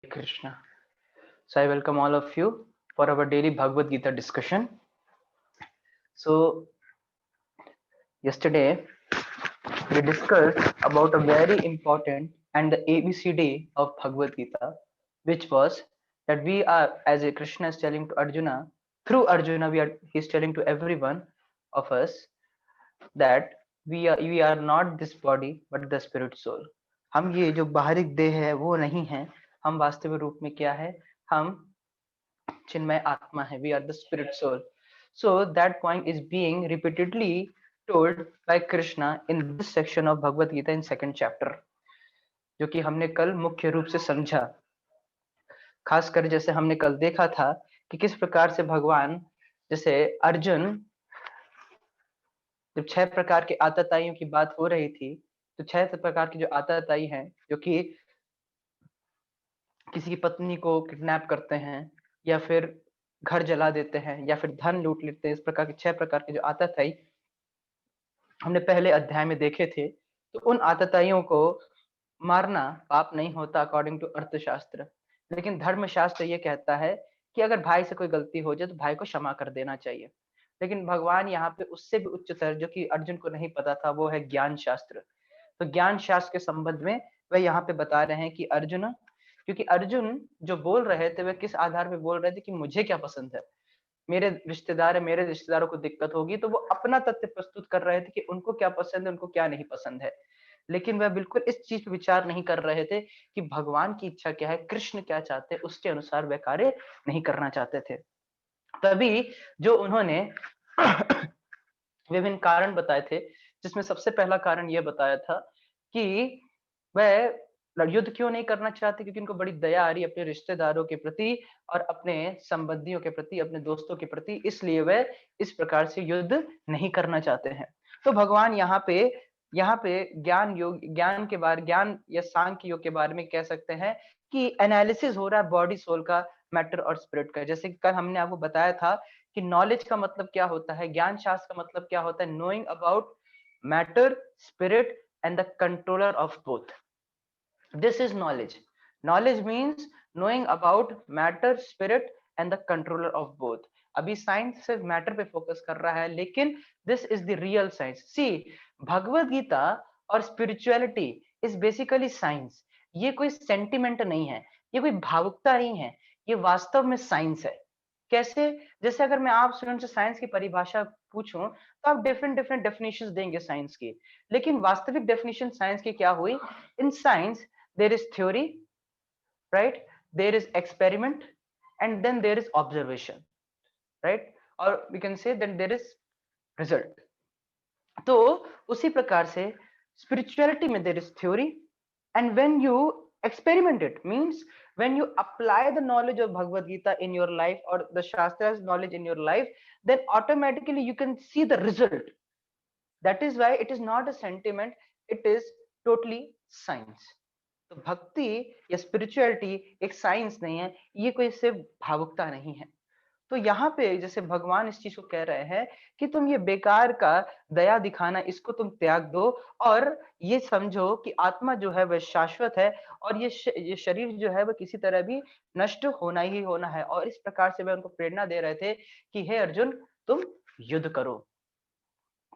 Krishna. So I welcome all of you for our daily Bhagavad Gita discussion. So yesterday we discussed about a very important and the ABCD of Bhagavad Gita, which was that we are, as a Krishna is telling to Arjuna, through Arjuna he's telling to everyone of us that we are not this body but the spirit soul. हम ये जो बाहरिक देह है वो नहीं है, हम वास्तविक रूप में क्या है, हम Chinmay Atma hai. We are the spirit soul. So that point is being repeatedly told by Krishna in this section of Bhagavad Gita in second chapter, जो कि हमने कल मुख्य रूप से समझा. खासकर जैसे हमने कल देखा था कि किस प्रकार से भगवान, जैसे अर्जुन, जब 6 प्रकार के आतताइयों की बात हो रही थी, तो 6 प्रकार की जो आतताई हैं, जो कि किसी की पत्नी को किडनैप करते हैं या फिर घर जला देते हैं या फिर धन लूट लेते हैं, इस प्रकार के 6 प्रकार के जो आतताई हमने पहले अध्याय में देखे थे. तो उन आतताइयों को मारना पाप नहीं होता अकॉर्डिंग टू अर्थशास्त्र, लेकिन धर्मशास्त्र ये कहता है कि अगर भाई से कोई गलती हो जाए तो भाई को क्षमा कर देना चाहिए. लेकिन भगवान यहाँ पे उससे भी उच्चतर, जो कि अर्जुन को नहीं पता था, वो है ज्ञान शास्त्र. तो ज्ञान शास्त्र के संबंध में वह यहाँ पे बता रहे हैं कि अर्जुन, क्योंकि अर्जुन जो बोल रहे थे वह किस आधार पे बोल रहे थे कि मुझे क्या पसंद है, मेरे रिश्तेदार है, मेरे रिश्तेदारों को दिक्कत होगी, तो वो अपना तथ्य प्रस्तुत कर रहे थे कि उनको क्या पसंद है, उनको क्या नहीं पसंद है. लेकिन वह बिल्कुल इस चीज पे विचार नहीं कर रहे थे कि भगवान की इच्छा क्या है, कृष्ण क्या चाहते हैं, उसके अनुसार वह कार्य नहीं करना चाहते थे. तभी जो उन्होंने विभिन्न कारण बताए थे, जिसमें सबसे पहला कारण यह बताया था कि वह युद्ध क्यों नहीं करना चाहते, क्योंकि उनको बड़ी दया आ रही है अपने रिश्तेदारों के प्रति और अपने संबंधियों के प्रति, अपने दोस्तों के प्रति, इसलिए वह इस प्रकार से युद्ध नहीं करना चाहते हैं. तो भगवान यहाँ पे ज्ञान योग, ज्ञान के बारे, ज्ञान या सांख्य योग के बारे में कह सकते हैं कि एनालिसिस हो रहा है बॉडी सोल का, मैटर और स्पिरिट का. जैसे कि कल हमने आपको बताया था कि नॉलेज का मतलब क्या होता है, ज्ञान शास्त्र का मतलब क्या होता है, knowing about matter, spirit and the controller of both. This is knowledge. Knowledge means knowing about matter, spirit and the controller of both. अभी साइंस सिर्फ मैटर पे फोकस कर रहा है, लेकिन this is the real science. See, Bhagavad Gita और spirituality is basically science. ये कोई सेंटिमेंट नहीं है, ये कोई भावुकता नहीं है, ये वास्तव में साइंस है. कैसे? जैसे अगर मैं आप स्टूडेंट से साइंस की परिभाषा पूछूं तो आप डिफरेंट डिफरेंट डेफिनेशंस देंगे साइंस की, लेकिन वास्तविक डेफिनेशन साइंस की क्या हुई? In science there is theory, right? There is experiment, and then there is observation, right? Or we can say then there is result. तो उसी प्रकार से spirituality में there is theory, and when you experiment it means when you apply the knowledge of Bhagavad Gita in your life or the Shastra's knowledge in your life, then automatically you can see the result. That is why it is not a sentiment, it is totally science. तो भक्ति या spirituality एक science नहीं है, ये कोई सिर्फ भावुकता नहीं है. तो यहाँ पे जैसे भगवान इस चीज को कह रहे हैं कि तुम ये बेकार का दया दिखाना, इसको तुम त्याग दो और ये समझो कि आत्मा जो है वह शाश्वत है और ये शरीर जो है वह किसी तरह भी नष्ट होना ही होना है. और इस प्रकार से वह उनको प्रेरणा दे रहे थे कि हे अर्जुन, तुम युद्ध करो,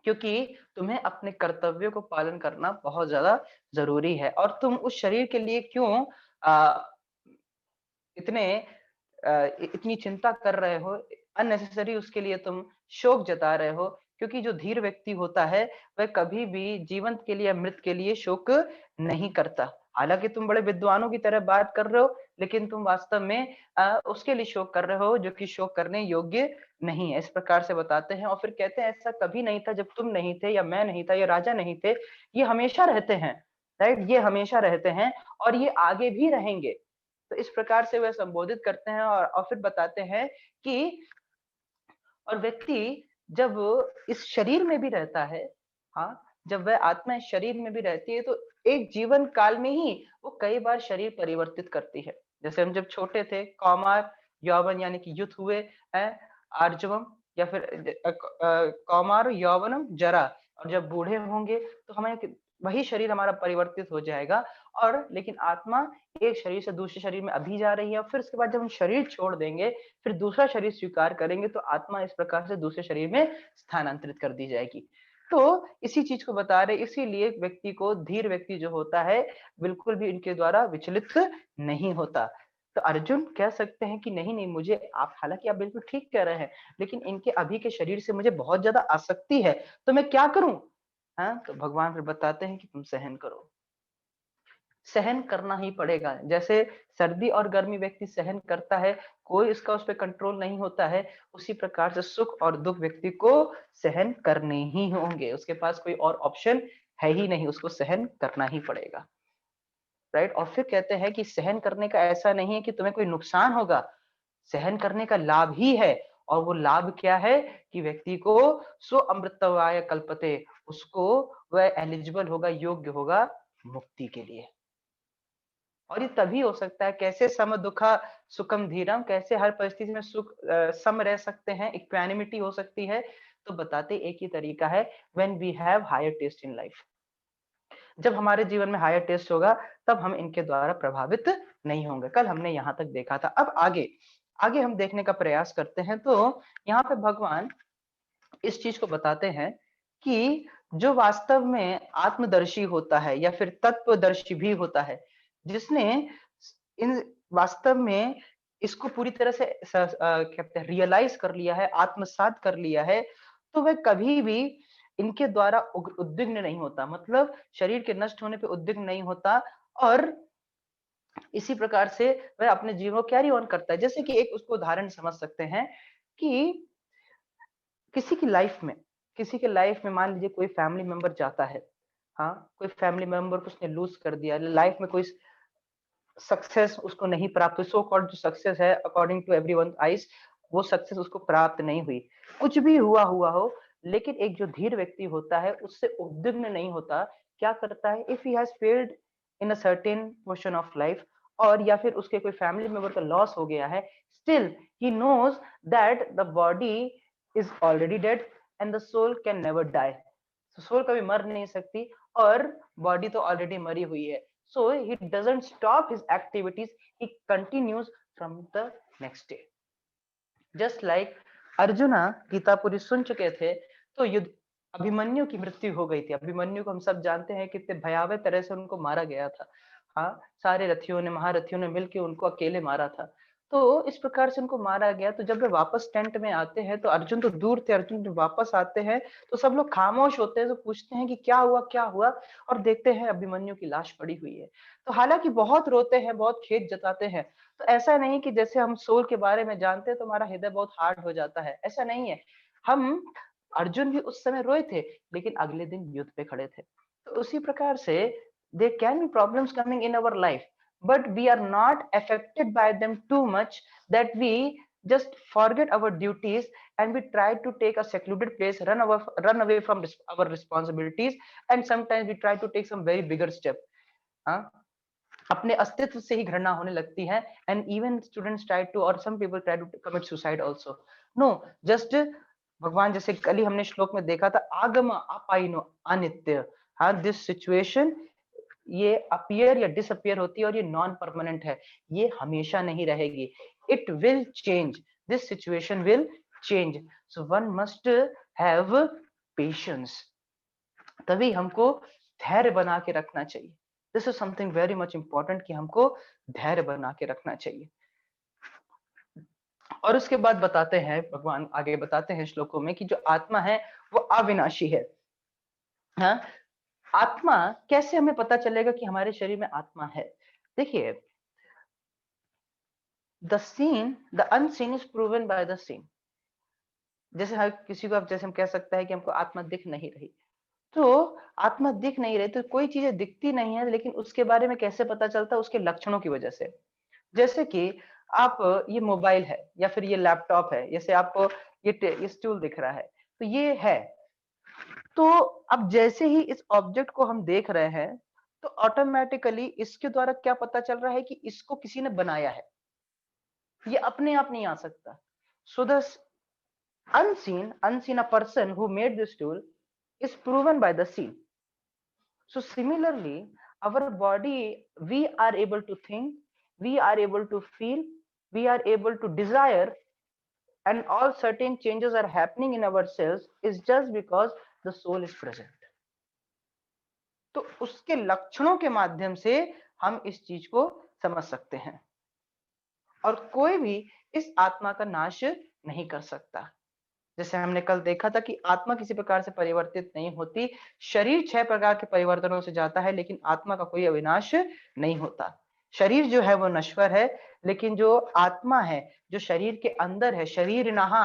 क्योंकि तुम्हें अपने कर्तव्यों को पालन करना बहुत ज्यादा जरूरी है. और तुम उस शरीर के लिए क्यों आ, इतने इतनी चिंता कर रहे हो, अननेसेसरी उसके लिए तुम शोक जता रहे हो, क्योंकि जो धीर व्यक्ति होता है वह कभी भी जीवंत के लिए या मृत के लिए शोक नहीं करता. हालांकि तुम बड़े विद्वानों की तरह बात कर रहे हो, लेकिन तुम वास्तव में उसके लिए शोक कर रहे हो जो कि शोक करने योग्य नहीं है. इस प्रकार से बताते हैं और फिर कहते हैं ऐसा कभी नहीं था जब तुम नहीं थे या मैं नहीं था या राजा नहीं थे, ये हमेशा रहते हैं, राइट? ये हमेशा रहते हैं और ये आगे भी रहेंगे. तो इस प्रकार से वह संबोधित करते हैं और फिर बताते हैं कि और व्यक्ति जब इस शरीर में भी रहता है, हाँ, जब वह आत्मा इस शरीर में भी रहती है तो एक जीवन काल में ही वो कई बार शरीर परिवर्तित करती है. जैसे हम जब छोटे थे, कौमार, यौवन यानी कि युद्ध हुए हैं, आर्जवम या फिर कौमार, यौवनम, जरा, और जब बूढ़े होंगे तो हमें वही शरीर हमारा परिवर्तित हो जाएगा। और लेकिन आत्मा एक शरीर से दूसरे शरीर में अभी जा रही है, और फिर उसके बाद जब हम शरीर छोड़ देंगे, फिर दूसरा शरीर स्वीकार करेंगे, तो आत्मा इस प्रकार से दूसरे शरीर में स्थानांतरित कर दी जाएगी। तो इसी चीज को बता रहे, इसीलिए व्यक्ति को, धीर व्यक्ति जो होता है, बिल्कुल भी इनके द्वारा विचलित नहीं होता। तो अर्जुन कह सकते हैं कि नहीं नहीं, मुझे आप, हालांकि आप बिल्कुल ठीक कह रहे हैं, लेकिन इनके अभी के शरीर से मुझे बहुत ज्यादा आसक्ति है, तो मैं क्या करूं? हाँ, तो भगवान फिर बताते हैं कि तुम सहन करो। सहन करना ही पड़ेगा। जैसे सर्दी और गर्मी व्यक्ति सहन करता है, कोई इसका उस पर कंट्रोल नहीं होता है, उसी प्रकार से सुख और दुख व्यक्ति को सहन करने ही होंगे। उसके पास कोई और ऑप्शन है ही नहीं, उसको सहन करना ही पड़ेगा। राइट? और फिर कहते हैं कि सहन करने का ऐसा नहीं है कि तुम्हें कोई नुकसान होगा, सहन करने का लाभ ही है। और वो लाभ क्या है कि व्यक्ति को स्व अमृतवाय कल्पते, उसको वह एलिजिबल होगा, योग्य होगा मुक्ति के लिए। और ये तभी हो सकता है, कैसे सम दुखा सुखम धीरम, कैसे हर परिस्थिति में सुख सम रह सकते हैं, इक्वानिमिटी हो सकती है। तो बताते एक ही तरीका है, when we have higher test in life. जब हमारे जीवन में हायर टेस्ट होगा, तब हम इनके द्वारा प्रभावित नहीं होंगे। कल हमने यहाँ तक देखा था। अब आगे आगे हम देखने का प्रयास करते हैं। तो यहाँ पे भगवान इस चीज को बताते हैं कि जो वास्तव में आत्मदर्शी होता है या फिर तत्वदर्शी भी होता है, जिसने इन वास्तव में इसको पूरी तरह से कहते हैं रियलाइज कर लिया है, आत्मसात कर लिया है, तो वह कभी भी इनके द्वारा उद्विग्न नहीं होता, मतलब शरीर के नष्ट होने पे उद्विग्न नहीं होता। और इसी प्रकार से वह अपने जीवन को कैरी ऑन करता है। जैसे कि एक उसको उदाहरण समझ सकते हैं कि किसी की लाइफ में किसी के लाइफ में मान लीजिए कोई फैमिली मेंबर जाता है। हाँ, कोई फैमिली मेंबर को उसने लूज कर दिया, लाइफ में कोई सक्सेस उसको नहीं प्राप्त हुई, सो कॉल्ड जो सक्सेस है अकॉर्डिंग टू एवरीवन आइज, वो सक्सेस उसको प्राप्त नहीं हुई। कुछ भी हुआ हुआ हो, लेकिन एक जो धीर व्यक्ति होता है उससे उद्विग्न नहीं होता। क्या करता है, if he has failed in a certain portion of life, और या फिर उसके कोई फैमिली मेंबर का लॉस हो गया है, still he knows that the body is already dead and the soul can never die. Soul कभी मर नहीं सकती, और बॉडी तो ऑलरेडी मरी हुई है। So he doesn't stop his activities, he continues from the next day. Just like arjuna Gita पूरी सुन चुके थे, तो युद्ध, अभिमन्यु की मृत्यु हो गई थी। अभिमन्यु को हम सब जानते हैं कितने भयावह तरह से उनको मारा गया था। हाँ, सारे रथियों ने, महारथियों ने मिलकर उनको अकेले मारा था। तो इस प्रकार से उनको मारा गया। तो जब वे वापस टेंट में आते हैं, तो अर्जुन तो दूर थे, अर्जुन जब वापस आते हैं तो सब लोग खामोश होते हैं। तो पूछते हैं कि क्या हुआ क्या हुआ, और देखते हैं अभिमन्यु की लाश पड़ी हुई है। तो हालांकि बहुत रोते हैं, बहुत खेद जताते हैं। तो ऐसा नहीं कि जैसे हम सोल के बारे में जानते हैं तो हमारा हृदय बहुत हार्ड हो जाता है, ऐसा नहीं है। हम, अर्जुन भी उस समय रोए थे, लेकिन अगले दिन युद्ध पे खड़े थे। तो उसी प्रकार से there can be problems coming in our life, but we are not affected by them too much that we just forget our duties and we try to take a secluded place, run away from our responsibilities, and sometimes we try to take some very bigger step. हाँ, अपने अस्तित्व से ही घृणा होने लगती है। And even students try to, और some people try to commit suicide also. No, just भगवान, जैसे कल ही हमने श्लोक में देखा था, आगम अपाइनो अनित्य। हाँ, दिस सिचुएशन, ये अपीयर या डिसअपियर होती है, और ये नॉन परमानेंट है, ये हमेशा नहीं रहेगी। It will change, this situation will change, so one must have patience. तभी हमको धैर्य बना के रखना चाहिए। This is something very much important, कि हमको धैर्य बना के रखना चाहिए। और उसके बाद बताते हैं, भगवान आगे बताते हैं श्लोकों में, कि जो आत्मा है वो अविनाशी है। हाँ, आत्मा कैसे हमें पता चलेगा कि हमारे शरीर में आत्मा है? देखिए, the seen, the unseen is proven by the seen. जैसे हर किसी को, अब जैसे हम कह सकते हैं कि हमको आत्मा दिख नहीं रही, तो आत्मा दिख नहीं रही, तो कोई चीजें दिखती नहीं है, लेकिन उसके बारे में कैसे पता चलता है? उसके लक्षणों की वजह से। जैसे कि आप, ये मोबाइल है या फिर ये लैपटॉप है, जैसे आपको ये स्टूल दिख रहा है, तो ये है। तो अब जैसे ही इस ऑब्जेक्ट को हम देख रहे हैं, तो ऑटोमेटिकली इसके द्वारा क्या पता चल रहा है कि इसको किसी ने बनाया है, ये अपने आप नहीं आ सकता। So the unseen, a person who made this tool is proven by the seen. So similarly, our body, we are able to think, we are able to feel, we are able to desire, and all certain changes are happening in ourselves is just because the soul is present. तो उसके लक्षणों के माध्यम से हम इस चीज को समझ सकते हैं, और कोई भी इस आत्मा का नाश नहीं कर सकता। जैसे हमने कल देखा था कि आत्मा किसी प्रकार से परिवर्तित नहीं होती। शरीर 6 प्रकार के परिवर्तनों से जाता है, लेकिन आत्मा का कोई अविनाश नहीं होता। शरीर जो है वो नश्वर है, लेकिन जो आत्मा है, जो शरीर के अंदर है, शरीरिणः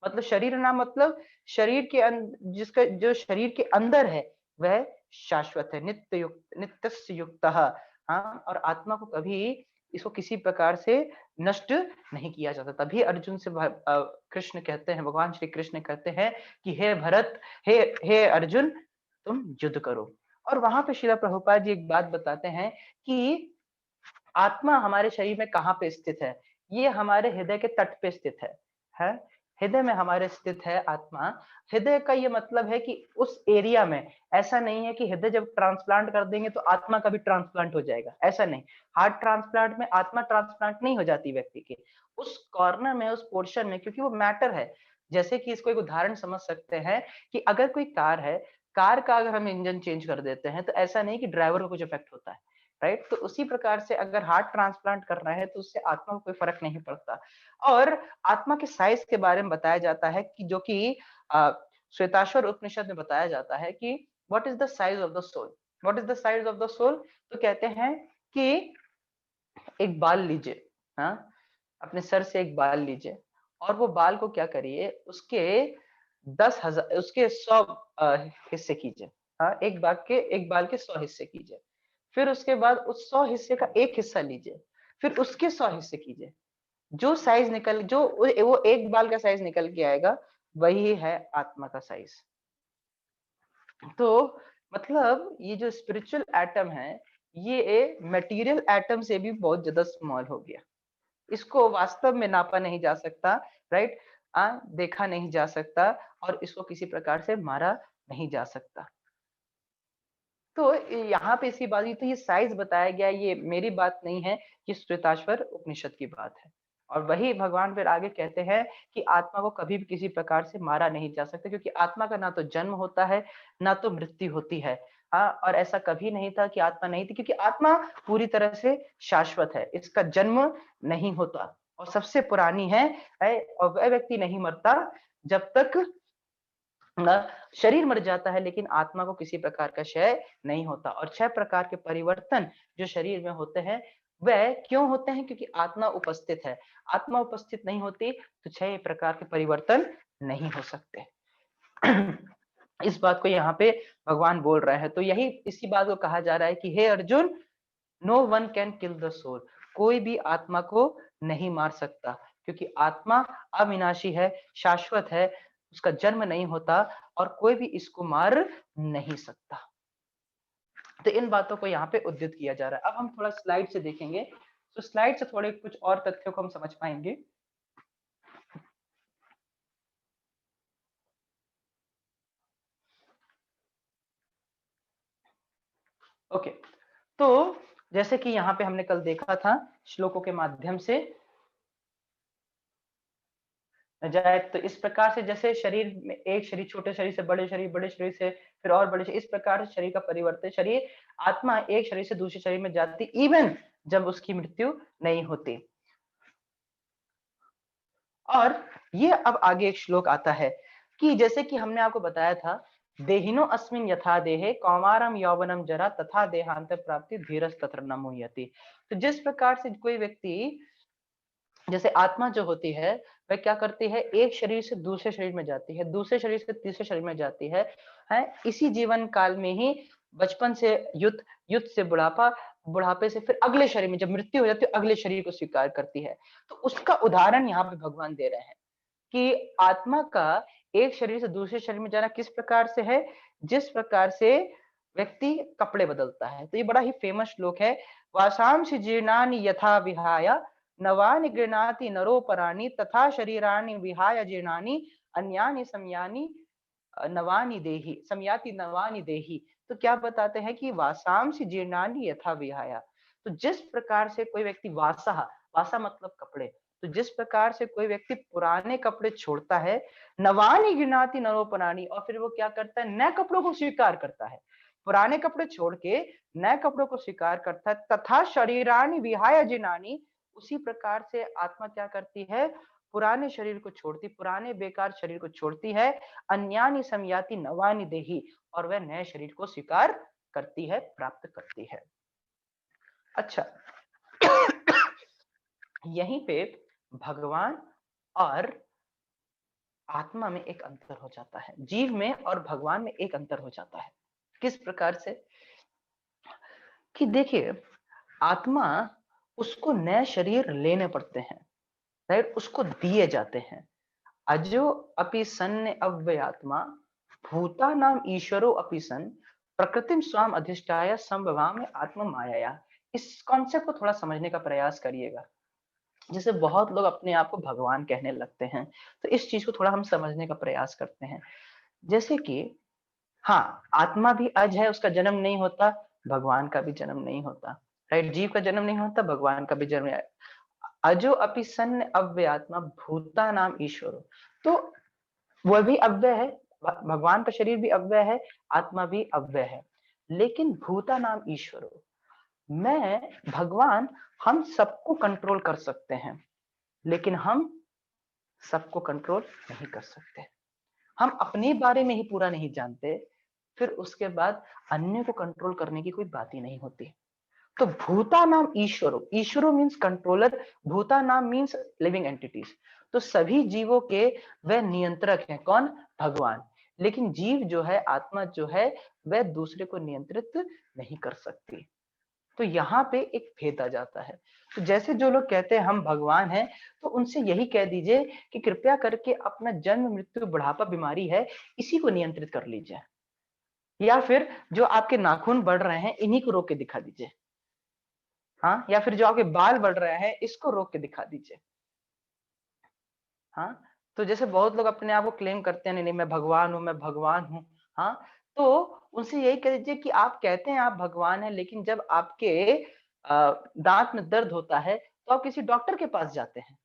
मतलब शरीरिणः मतलब शरीर के जिसका जो शरीर के अंदर है, वह शाश्वत है, नित्यस्य युक्तः। हाँ, और आत्मा को कभी इसको किसी प्रकार से नष्ट नहीं किया जाता। तभी अर्जुन से कृष्ण कहते हैं, भगवान श्री कृष्ण कहते हैं कि हे भरत, हे हे अर्जुन, तुम युद्ध करो। और वहां पे श्रील प्रभुपाद जी एक बात बताते हैं कि आत्मा हमारे शरीर में कहाँ पे स्थित है? ये हमारे हृदय के तट पे स्थित है? हृदय में हमारे स्थित है आत्मा। हृदय का ये मतलब है कि उस एरिया में, ऐसा नहीं है कि हृदय जब ट्रांसप्लांट कर देंगे तो आत्मा का भी ट्रांसप्लांट हो जाएगा, ऐसा नहीं। हार्ट ट्रांसप्लांट में आत्मा ट्रांसप्लांट नहीं हो जाती व्यक्ति की। उस कॉर्नर में, उस पोर्शन में, क्योंकि वो मैटर है। जैसे कि इसको एक उदाहरण समझ सकते हैं कि अगर कोई कार है, कार का अगर हम इंजन चेंज कर देते हैं तो ऐसा नहीं कि ड्राइवर को कुछ इफेक्ट होता है, राइट? तो उसी प्रकार से अगर हार्ट ट्रांसप्लांट करना है तो उससे आत्मा को कोई फर्क नहीं पड़ता। और आत्मा के साइज के बारे में बताया जाता है कि जो कि श्वेताश्वर उपनिषद में बताया जाता है कि what is the size of the soul, what is the size of the soul. तो कहते हैं कि एक बाल लीजिए, हाँ, अपने सर से एक बाल लीजिए, और वो बाल को क्या करिए, उसके 10,000 उसके 100 हिस्से कीजिए। हाँ, एक बाल के 100 हिस्से कीजिए। फिर उसके बाद उस 100 हिस्से का एक हिस्सा लीजिए, फिर उसके 100 हिस्से कीजिए। जो साइज निकल जो वो एक बाल का साइज निकल के आएगा, वही है आत्मा का साइज। तो मतलब ये जो स्पिरिचुअल एटम है, ये मटेरियल एटम से भी बहुत ज्यादा स्मॉल हो गया। इसको वास्तव में नापा नहीं जा सकता, राइट? देखा नहीं जा सकता, और इसको किसी प्रकार से मारा नहीं जा सकता। तो यहाँ पे इसी बात, तो ये साइज बताया गया, ये मेरी बात नहीं है, ये श्वेताश्वर उपनिषद की बात है। और वही भगवान फिर आगे कहते हैं कि आत्मा को कभी भी किसी प्रकार से मारा नहीं जा सकता, क्योंकि आत्मा का ना तो जन्म होता है, ना तो मृत्यु होती है। हाँ, और ऐसा कभी नहीं था कि आत्मा नहीं थी, क्योंकि आत्मा पूरी तरह से शाश्वत है, इसका जन्म नहीं होता और सबसे पुरानी है। और वह व्यक्ति नहीं मरता जब तक शरीर मर जाता है, लेकिन आत्मा को किसी प्रकार का क्षय नहीं होता। और 6 प्रकार के परिवर्तन जो शरीर में होते हैं, वह क्यों होते हैं? क्योंकि आत्मा उपस्थित है। आत्मा उपस्थित नहीं होती तो 6 प्रकार के परिवर्तन नहीं हो सकते। इस बात को यहाँ पे भगवान बोल रहे हैं। तो यही इसी बात को कहा जा रहा है कि हे Arjun, no one can kill the soul. कोई भी आत्मा को नहीं मार सकता, क्योंकि आत्मा अविनाशी है, शाश्वत है, उसका जन्म नहीं होता, और कोई भी इसको मार नहीं सकता। तो इन बातों को यहाँ पे उद्धृत किया जा रहा है। अब हम थोड़ा स्लाइड से देखेंगे, तो स्लाइड से थोड़े कुछ और तथ्यों को हम समझ पाएंगे। ओके, तो जैसे कि यहाँ पे हमने कल देखा था श्लोकों के माध्यम से जाए, तो इस प्रकार से जैसे शरीर में एक शरीर, छोटे शरीर से बड़े शरीर, बड़े शरीर से फिर और बड़े शरीर, इस प्रकार से शरीर का परिवर्तन, शरीर आत्मा एक शरीर से दूसरे शरीर में जाती, इवन जब उसकी मृत्यु नहीं होती। और ये अब आगे एक श्लोक आता है कि जैसे कि हमने आपको बताया था, देहिनो अस्मिन यथा देहे कौमारम यौवनम जरा तथा देहांत प्राप्ति धीरज तत्र न मुह्यति। तो जिस प्रकार से कोई व्यक्ति, जैसे आत्मा जो होती है, वह क्या करती है, एक शरीर से दूसरे शरीर में जाती है, दूसरे शरीर से तीसरे शरीर में जाती है इसी जीवन काल में ही, बचपन से युद्ध, युद्ध से बुढ़ापा, बुढ़ापे से फिर अगले शरीर में जब मृत्यु हो जाती है, अगले शरीर को स्वीकार करती है। तो उसका उदाहरण यहाँ पे भगवान दे रहे हैं कि आत्मा का एक शरीर से दूसरे शरीर में जाना किस प्रकार से है, जिस प्रकार से व्यक्ति कपड़े बदलता है। तो ये बड़ा ही फेमस श्लोक है, वासांसि जीर्णानि यथा विहाय नवानि गृह्णाति नरोपराणि तथा शरीराणि विहाय जीर्णानि अन्यानि संयानि नवानि देहि, संयाति नवानि देहि। तो क्या बताते हैं कि वासांसि जीर्णानि यथा विहाय। तो जिस प्रकार से कोई व्यक्ति वासा, वासा मतलब कपड़े, तो जिस प्रकार से कोई व्यक्ति पुराने कपड़े छोड़ता है, नवानि गृह्णाति नरोपनानि, और फिर वो क्या करता है, नए कपड़ों को स्वीकार करता है, पुराने कपड़े छोड़ के नए कपड़ों को स्वीकार करता है, तथा शरीराणि विहाय जीर्णानि, उसी प्रकार से आत्मा क्या करती है, पुराने शरीर को छोड़ती, पुराने बेकार शरीर को छोड़ती है, अन्यानि संयाति नवानि देहि, और वह नए शरीर को स्वीकार करती है, प्राप्त करती है। अच्छा, यहीं पे भगवान और आत्मा में एक अंतर हो जाता है, जीव में और भगवान में एक अंतर हो जाता है। किस प्रकार से कि देखिए, आत्मा, उसको नए शरीर लेने पड़ते हैं, राइट, उसको दिए जाते हैं। अजो अपि सन् अव्ययात्मा भूता नाम ईश्वरो अपि सन् प्रकृतिम स्वाम अधिष्ठाय संभवामि आत्मा मायाया। इस कॉन्सेप्ट को थोड़ा समझने का प्रयास करिएगा। जैसे बहुत लोग अपने आप को भगवान कहने लगते हैं, तो इस चीज को थोड़ा हम समझने का प्रयास करते हैं। जैसे कि हाँ, आत्मा भी अज है, उसका जन्म नहीं होता, भगवान का भी जन्म नहीं होता, राइट, जीव का जन्म नहीं होता, भगवान का भी जन्म नहीं। अजो अपि सन् अव्ययात्मा भूता नाम ईश्वरो, तो वह भी अव्यय है, भगवान का शरीर भी अव्यय है, आत्मा भी अव्यय है, लेकिन भूता नाम ईश्वरो, मैं भगवान, हम सबको कंट्रोल कर सकते हैं, लेकिन हम सबको कंट्रोल नहीं कर सकते। हम अपने बारे में ही पूरा नहीं जानते, फिर उसके बाद अन्य को कंट्रोल करने की कोई बात ही नहीं होती। तो भूता नाम ईश्वरो, ईश्वरो मीन्स कंट्रोलर, भूता नाम मीन्स लिविंग एंटिटीज। तो सभी जीवों के वह नियंत्रक हैं, कौन, भगवान। लेकिन जीव जो है, आत्मा जो है, वह दूसरे को नियंत्रित नहीं कर सकती। तो यहाँ पे एक भेद आ जाता है। तो जैसे जो लोग कहते हैं हम भगवान हैं, तो उनसे यही कह दीजिए कि कृपया करके अपना जन्म मृत्यु बुढ़ापा बीमारी है, इसी को नियंत्रित कर लीजिए, या फिर जो आपके नाखून बढ़ रहे हैं इन्हीं को रोक के दिखा दीजिए, हाँ, या फिर जो आपके बाल बढ़ रहे हैं इसको रोक के दिखा दीजिए। हाँ, तो जैसे बहुत लोग अपने आप को क्लेम करते हैं, नहीं नहीं मैं भगवान हूँ, मैं भगवान हूँ। हाँ, तो उनसे यही कह दीजिए कि आप कहते हैं आप भगवान हैं, लेकिन जब आपके दांत में दर्द होता है तो आप किसी डॉक्टर के पास जाते हैं।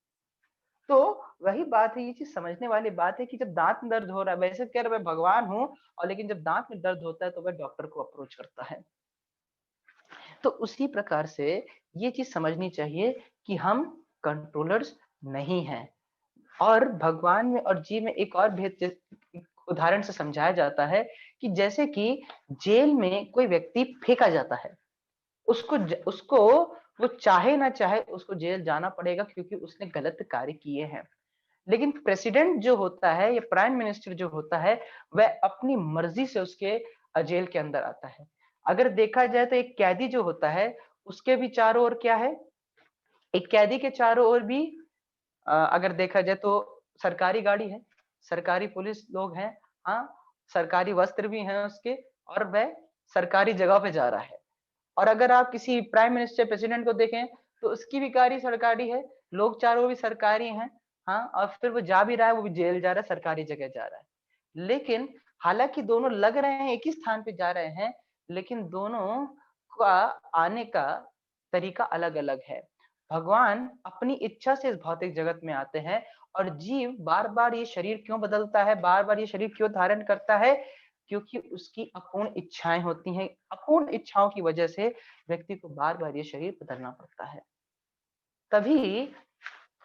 तो वही बात है, ये चीज समझने वाली बात है कि जब दांत में दर्द हो रहा है, वैसे कह रहा है मैं भगवान हूँ, और लेकिन जब दांत में दर्द होता है तो वह डॉक्टर को अप्रोच करता है। तो उसी प्रकार से ये चीज समझनी चाहिए कि हम कंट्रोलर्स नहीं हैं। और भगवान में और जीव में एक और भेद उदाहरण से समझाया जाता है कि जैसे कि जेल में कोई व्यक्ति फेंका जाता है, उसको वो चाहे ना चाहे उसको जेल जाना पड़ेगा, क्योंकि उसने गलत कार्य किए हैं। लेकिन प्रेसिडेंट जो होता है या प्राइम मिनिस्टर जो होता है, वह अपनी मर्जी से उसके जेल के अंदर आता है। अगर देखा जाए तो एक कैदी जो होता है, उसके भी चारों ओर क्या है, एक कैदी के चारों ओर भी अगर देखा जाए तो सरकारी गाड़ी है, सरकारी पुलिस लोग हैं, हाँ, सरकारी वस्त्र भी हैं उसके, और वह सरकारी जगह पे जा रहा है। और अगर आप किसी प्राइम मिनिस्टर, प्रेसिडेंट को देखें, तो उसकी भी गाड़ी सरकारी है, लोग चारों भी सरकारी हैं, हाँ, और फिर वो जा भी रहा है, वो भी जेल जा रहा है, सरकारी जगह जा रहा है। लेकिन हालांकि दोनों लग रहे हैं, एक ही स्थान पे जा रहे हैं, लेकिन दोनों का आने का तरीका अलग अलग है। भगवान अपनी इच्छा से इस भौतिक जगत में आते हैं, और जीव बार बार ये शरीर क्यों बदलता है, बार बार ये शरीर क्यों धारण करता है, क्योंकि उसकी अपूर्ण इच्छाएं होती हैं। अपूर्ण इच्छाओं की वजह से व्यक्ति को बार बार ये शरीर बदलना पड़ता है। तभी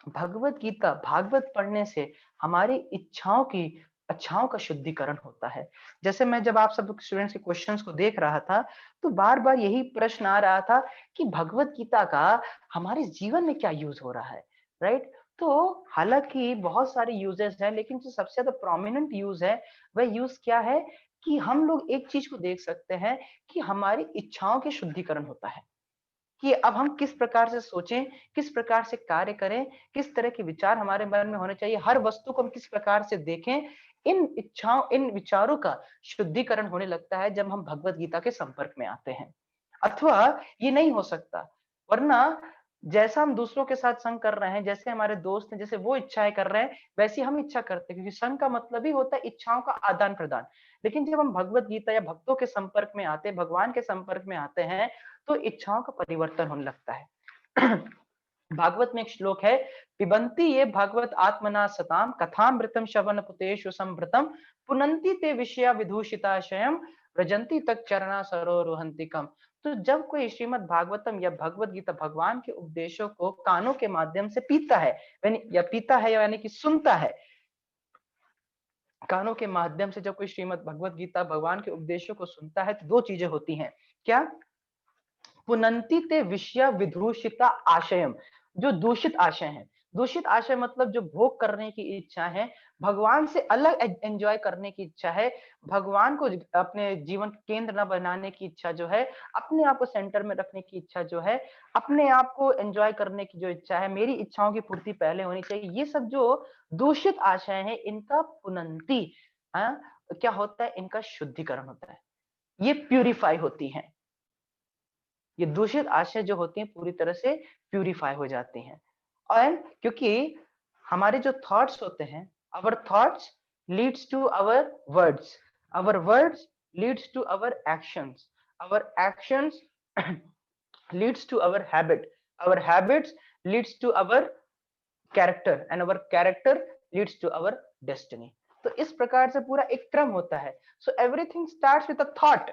भगवत गीता, भागवत पढ़ने से हमारी इच्छाओं का शुद्धिकरण होता है। जैसे मैं जब आप सब स्टूडेंट्स के क्वेश्चंस को देख रहा था, तो बार बार यही प्रश्न आ रहा था कि भगवत गीता का हमारे जीवन में क्या यूज हो रहा है, राइट। तो हालांकि बहुत सारे यूजेस हैं, लेकिन जो सबसे ज्यादा प्रोमिनेंट यूज है, वह यूज क्या है कि हम लोग एक चीज को देख सकते हैं कि हमारी इच्छाओं के शुद्धिकरण होता है, कि अब हम किस प्रकार से सोचें, किस प्रकार से कार्य करें, किस तरह के विचार हमारे मन में होने चाहिए, हर वस्तु को हम किस प्रकार से देखें। इन विचारों का शुद्धिकरण होने लगता है जब हम भगवत गीता के संपर्क में आते हैं। अथवा ये नहीं हो सकता, वरना जैसा हम दूसरों के साथ संग कर रहे हैं, जैसे हमारे दोस्त हैं, जैसे वो इच्छाएँ कर रहे हैं, वैसी हम इच्छा करते हैं, क्योंकि संग का मतलब ही होता है इच्छाओं का आदान-प्रदान। लेकिन जब हम भगवत गीता या भक्तों के संपर्क में आते हैं, भगवान के संपर्क में आते हैं, तो इच्छाओं का परिवर्तन होने लगता है। भागवत में एक श्लोक है, पिबन्ति ये भागवत आत्मना सताम कथामृतम श्रवण पुतेषु संभृतम पुनन्ति ते विषया विदूषिताशयम् व्रजन्ति तत् चरणा सरोरुहन्ति कम्। तो जब कोई श्रीमद् भागवतम या भगवत गीता भगवान के उपदेशों को कानों के माध्यम से पीता है, यानी कि सुनता है, कानों के माध्यम से जब कोई श्रीमद् भगवत गीता भगवान के उपदेशों को सुनता है, तो दो चीजें होती हैं। क्या? पुनन्ति ते विषया विदूषिता आशयम, जो दूषित आशय है। दूषित आशय मतलब जो भोग करने की इच्छा है, भगवान से अलग एंजॉय करने की इच्छा है, भगवान को अपने जीवन केंद्र न बनाने की इच्छा जो है, अपने आप को सेंटर में रखने की इच्छा जो है, अपने आप को एंजॉय करने की जो इच्छा है, मेरी इच्छाओं की पूर्ति पहले होनी चाहिए, ये सब जो दूषित आशय है, इनका पुनन्ति, हाँ, क्या होता है, इनका शुद्धिकरण होता है, ये प्यूरिफाई होती है। ये दूषित आशय जो होती हैं पूरी तरह से प्यूरिफाई हो जाती हैं। और क्योंकि हमारे जो थॉट्स होते हैं, our thoughts leads to our words leads to our actions leads to our habits leads to our character and our character leads to our destiny. तो इस प्रकार से पूरा एक क्रम होता है। So everything starts with a thought.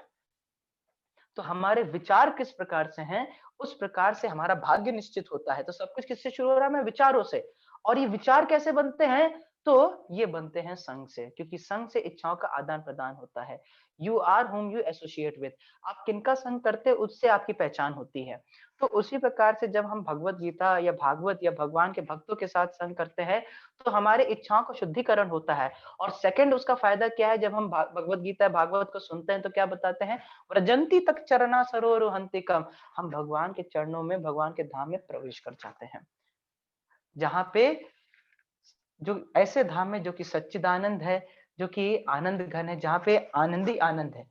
तो हमारे विचार किस प्रकार से हैं, उस प्रकार से हमारा भाग्य निश्चित होता है। तो सब कुछ किससे शुरू हो रहा है? विचारों से। और ये विचार कैसे बनते हैं? तो ये बनते हैं संग से, क्योंकि संग से इच्छाओं का आदान-प्रदान होता है। You are whom you associate with। आप किनका संग करते हैं, उससे आपकी पहचान होती है। तो उसी प्रकार से जब हम भगवत गीता या भागवत या भगवान के भक्तों के साथ संग करते हैं, तो हमारे इच्छाओं का शुद्धिकरण होता है। और सेकंड उसका फायदा क्या है, जब हम भगवत गीता भागवत को सुनते हैं तो क्या बताते हैं? व्रजंती तक चरना सरोरुहन्ति कम। हम भगवान के चरणों में, भगवान के धाम में प्रवेश कर जाते हैं, जहां पे जो ऐसे धाम में जो कि सच्चिदानंद है, जो कि आनंद घन है, जहां पे आनंद ही आनंद है।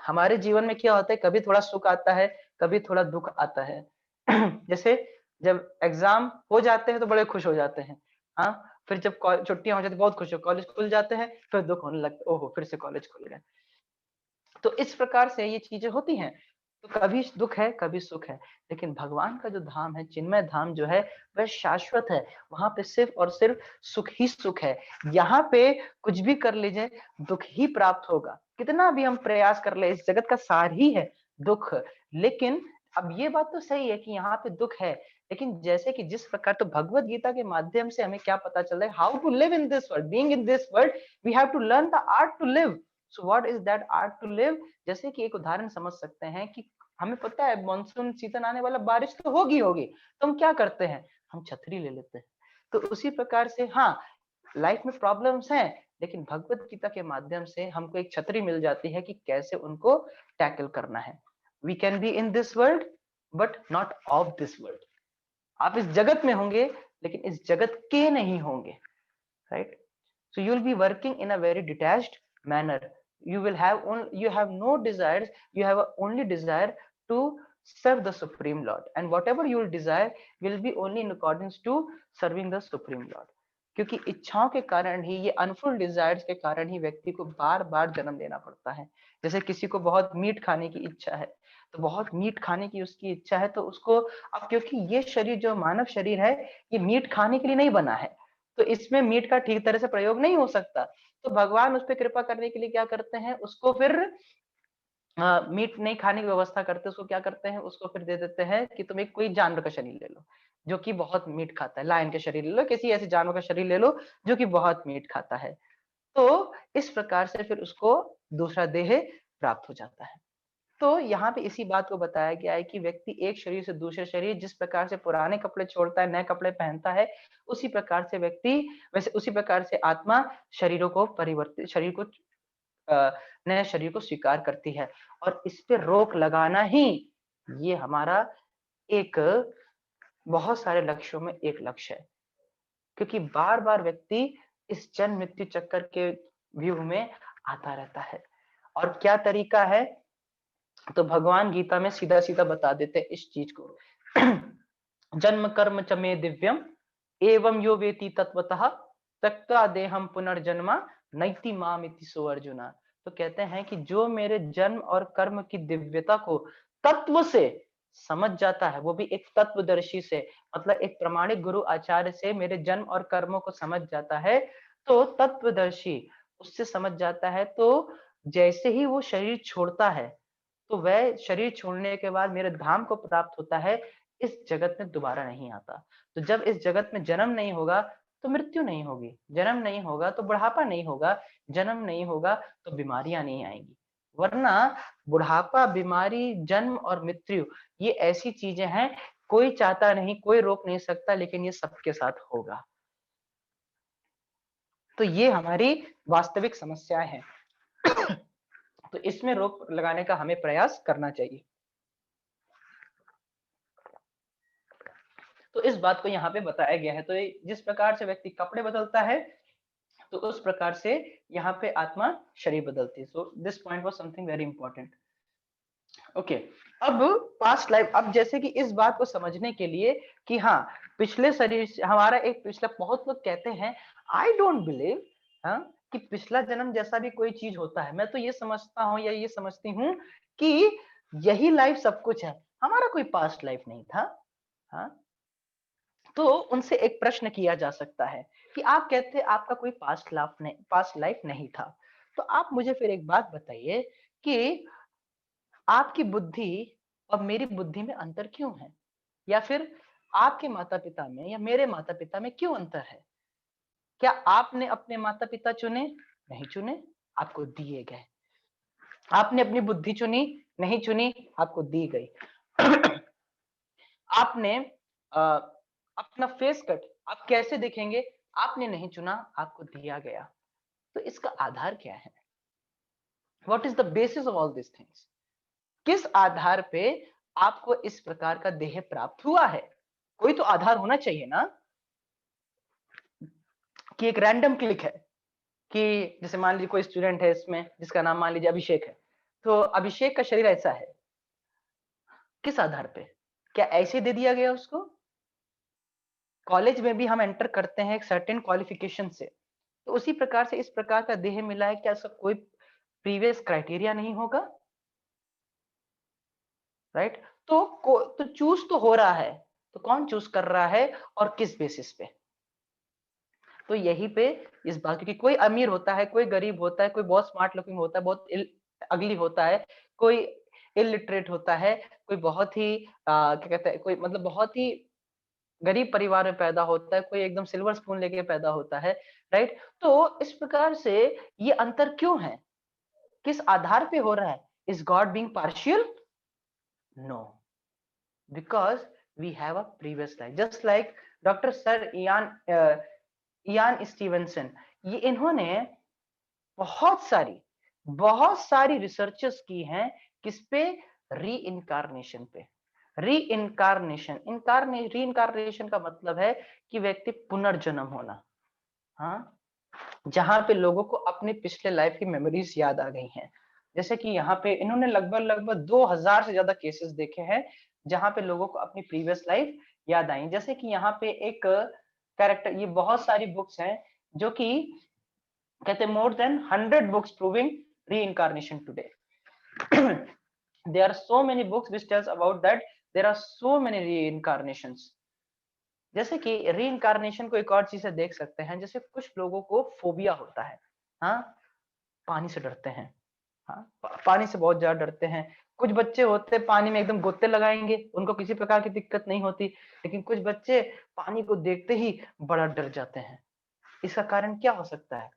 हमारे जीवन में क्या होता है, कभी थोड़ा सुख आता है, कभी थोड़ा दुख आता है। जैसे जब एग्जाम हो जाते हैं तो बड़े खुश हो जाते हैं, हाँ, फिर जब छुट्टियां हो जाती है बहुत खुश हो, कॉलेज खुल जाते हैं फिर दुख होने लगता है, ओहो फिर से कॉलेज खुल गए। तो इस प्रकार से ये चीजें होती हैं। तो कभी दुख है, कभी सुख है, लेकिन भगवान का जो धाम है, चिन्मय धाम जो है, वह शाश्वत है। वहां पे सिर्फ और सिर्फ सुख ही सुख है। यहाँ पे कुछ भी कर लीजिए, दुख ही प्राप्त होगा। कितना भी हम प्रयास कर ले, इस जगत का सार ही है दुख। लेकिन अब ये बात तो सही है कि यहाँ पे दुख है, लेकिन जैसे कि जिस प्रकार, तो भगवत गीता के माध्यम से हमें क्या पता चल रहा है, how to live in this world, being in this world we have to learn the art to live. So what is that art to live? जैसे कि एक उदाहरण समझ सकते हैं कि हमें पता है मानसून सीजन आने वाला, बारिश तो होगी होगी, तो हम क्या करते हैं, हम छतरी ले लेते हैं। तो उसी प्रकार से हाँ, लाइफ में प्रॉब्लम्स हैं, लेकिन भगवत गीता के माध्यम से हमको एक छतरी मिल जाती है कि कैसे उनको टैकल करना है। We can be in this world but not of this world. आप इस जगत में होंगे, लेकिन इस जगत के नहीं होंगे, right? So you will be working in a very detached manner. You have no desires. You have only desire to serve the Supreme Lord, and whatever you will desire will be only in accordance to serving the Supreme Lord. क्योंकि इच्छाओं के कारण ही, ये अनफुल desires के कारण ही व्यक्ति को बार बार जन्म लेना पड़ता है। जैसे किसी को बहुत मीट खाने की इच्छा है, तो बहुत मीट खाने की उसकी इच्छा है, तो उसको, अब क्योंकि ये शरीर जो मानव शरीर है, ये मीट खाने के लिए नहीं बना है, तो इसमें मीट का ठीक तरह से प्रयोग नहीं हो सकता। तो भगवान उस पर कृपा करने के लिए क्या करते हैं, उसको फिर मीट नहीं खाने की व्यवस्था करते, उसको क्या करते हैं, उसको फिर दे देते हैं कि तुम एक कोई जानवर का शरीर ले लो जो कि बहुत मीट खाता है, लायन का शरीर ले लो, किसी ऐसे जानवर का शरीर ले लो जो कि बहुत मीट खाता है। तो इस प्रकार से फिर उसको दूसरा देह प्राप्त हो जाता है। तो यहाँ पे इसी बात को बताया गया है कि व्यक्ति एक शरीर से दूसरे शरीर, जिस प्रकार से पुराने कपड़े छोड़ता है, नए कपड़े पहनता है, उसी प्रकार से व्यक्ति, वैसे उसी प्रकार से आत्मा शरीरों को परिवर्तित, शरीर को नए शरीर को स्वीकार करती है। और इस पे रोक लगाना ही ये हमारा एक, बहुत सारे लक्ष्यों में एक लक्ष्य है। क्योंकि बार बार व्यक्ति इस जन्म मृत्यु चक्कर के व्यूह में आता रहता है। और क्या तरीका है, तो भगवान गीता में सीधा सीधा बता देते हैं इस चीज को। जन्म कर्म च मे दिव्यम एवं यो वेति तत्वतः त्यक्त्वा देहम पुनर्जन्मा नैति मामिति सो अर्जुना। तो कहते हैं कि जो मेरे जन्म और कर्म की दिव्यता को तत्व से समझ जाता है, वो भी एक तत्वदर्शी से, मतलब एक प्रमाणिक गुरु आचार्य से मेरे जन्म और कर्मों को समझ जाता है, तो तत्वदर्शी उससे समझ जाता है, तो जैसे ही वो शरीर छोड़ता है, तो वह शरीर छोड़ने के बाद मेरे धाम को प्राप्त होता है, इस जगत में दोबारा नहीं आता। तो जब इस जगत में जन्म नहीं होगा तो मृत्यु नहीं होगी, जन्म नहीं होगा तो बुढ़ापा नहीं होगा, जन्म नहीं होगा तो बीमारियां नहीं आएंगी। वरना बुढ़ापा, बीमारी, जन्म और मृत्यु ये ऐसी चीजें हैं, कोई चाहता नहीं, कोई रोक नहीं सकता, लेकिन ये सबके साथ होगा। तो ये हमारी वास्तविक समस्याएं हैं। तो इसमें रोक लगाने का हमें प्रयास करना चाहिए। तो इस बात को यहाँ पे बताया गया है। तो जिस प्रकार से व्यक्ति कपड़े बदलता है, तो उस प्रकार से यहाँ पे आत्मा शरीर बदलती है। So this point was something very important. Okay, अब पास्ट लाइफ, अब जैसे कि इस बात को समझने के लिए कि हाँ, पिछले शरीर से हमारा एक पिछला, बहुत लोग कहते हैं आई डोंट बिलीव हाँ कि पिछला जन्म जैसा भी कोई चीज होता है। मैं तो ये समझता हूँ या ये समझती हूँ कि यही लाइफ सब कुछ है, हमारा कोई पास्ट लाइफ नहीं था। हाँ, तो उनसे एक प्रश्न किया जा सकता है कि आप कहते हैं आपका कोई पास्ट लाइफ नहीं था, तो आप मुझे फिर एक बात बताइए कि आपकी बुद्धि और मेरी बुद्धि में अंतर क्यों है, या फिर आपके माता पिता में या मेरे माता पिता में क्यों अंतर है? क्या आपने अपने माता पिता चुने? नहीं चुने, आपको दिए गए। आपने अपनी बुद्धि चुनी? नहीं चुनी, आपको दी गई। आपने अपना फेस कट आप कैसे दिखेंगे, आपने नहीं चुना, आपको दिया गया। तो इसका आधार क्या है? What is the basis of all this things? किस आधार पे आपको इस प्रकार का देह प्राप्त हुआ है? कोई तो आधार होना चाहिए ना, कि एक रैंडम क्लिक है कि जैसे मान लीजिए कोई स्टूडेंट है इसमें जिसका नाम मान लीजिए अभिषेक है, तो अभिषेक का शरीर ऐसा है, किस आधार पे? क्या ऐसे दे दिया गया उसको? कॉलेज में भी हम एंटर करते हैं एक सर्टेन क्वालिफिकेशन से, तो उसी प्रकार से इस प्रकार का देह मिला है, क्या इसका कोई प्रीवियस क्राइटेरिया नहीं होगा? राइट? तो चूज तो हो रहा है, तो कौन चूज कर रहा है और किस बेसिस पे? तो यही पे इस बात, क्योंकि कोई अमीर होता है, कोई गरीब होता है, कोई बहुत स्मार्ट लुकिंग होता है, बहुत अगली होता है, कोई इलिटरेट होता है, कोई बहुत ही क्या कहते हैं, कोई मतलब बहुत ही गरीब परिवार में पैदा होता है, कोई एकदम सिल्वर स्पून लेके पैदा होता है। राइट? तो इस प्रकार से ये अंतर क्यों है, किस आधार पे हो रहा है? Is God being partial? No, because we have a previous life, just like doctor sir Ian Stevenson, ये इन्होंने बहुत सारी रिसर्चेस की हैं, किस पे? री इनकारनेशन पे। री इनकारनेशन का मतलब है कि व्यक्ति पुनर्जन्म होना। हाँ, जहां पे लोगों को अपने पिछले लाइफ की मेमोरीज याद आ गई हैं। जैसे कि यहाँ पे इन्होंने लगभग लगभग 2000 से ज्यादा केसेस देखे हैं, जहां पे लोगों को अपनी प्रीवियस लाइफ याद आई। जैसे कि यहाँ पे एक कैरेक्टर, ये बहुत सारी बुक्स हैं जो कि कहते हैं मोर देन 100 बुक्स प्रूविंग री incarnation today. there are so many books which tells about that there are so many reincarnations। जैसे कि रीइंकारनेशन को एक और चीज से देख सकते हैं, जैसे कुछ लोगों को फोबिया होता है। हाँ, पानी से डरते हैं। हाँ, पानी से बहुत ज्यादा डरते हैं। कुछ बच्चे होते हैं पानी में एकदम गोते लगाएंगे, उनको किसी प्रकार की दिक्कत नहीं होती, लेकिन कुछ बच्चे पानी को देखते ही बड़ा डर जाते हैं। इसका कारण क्या हो सकता है?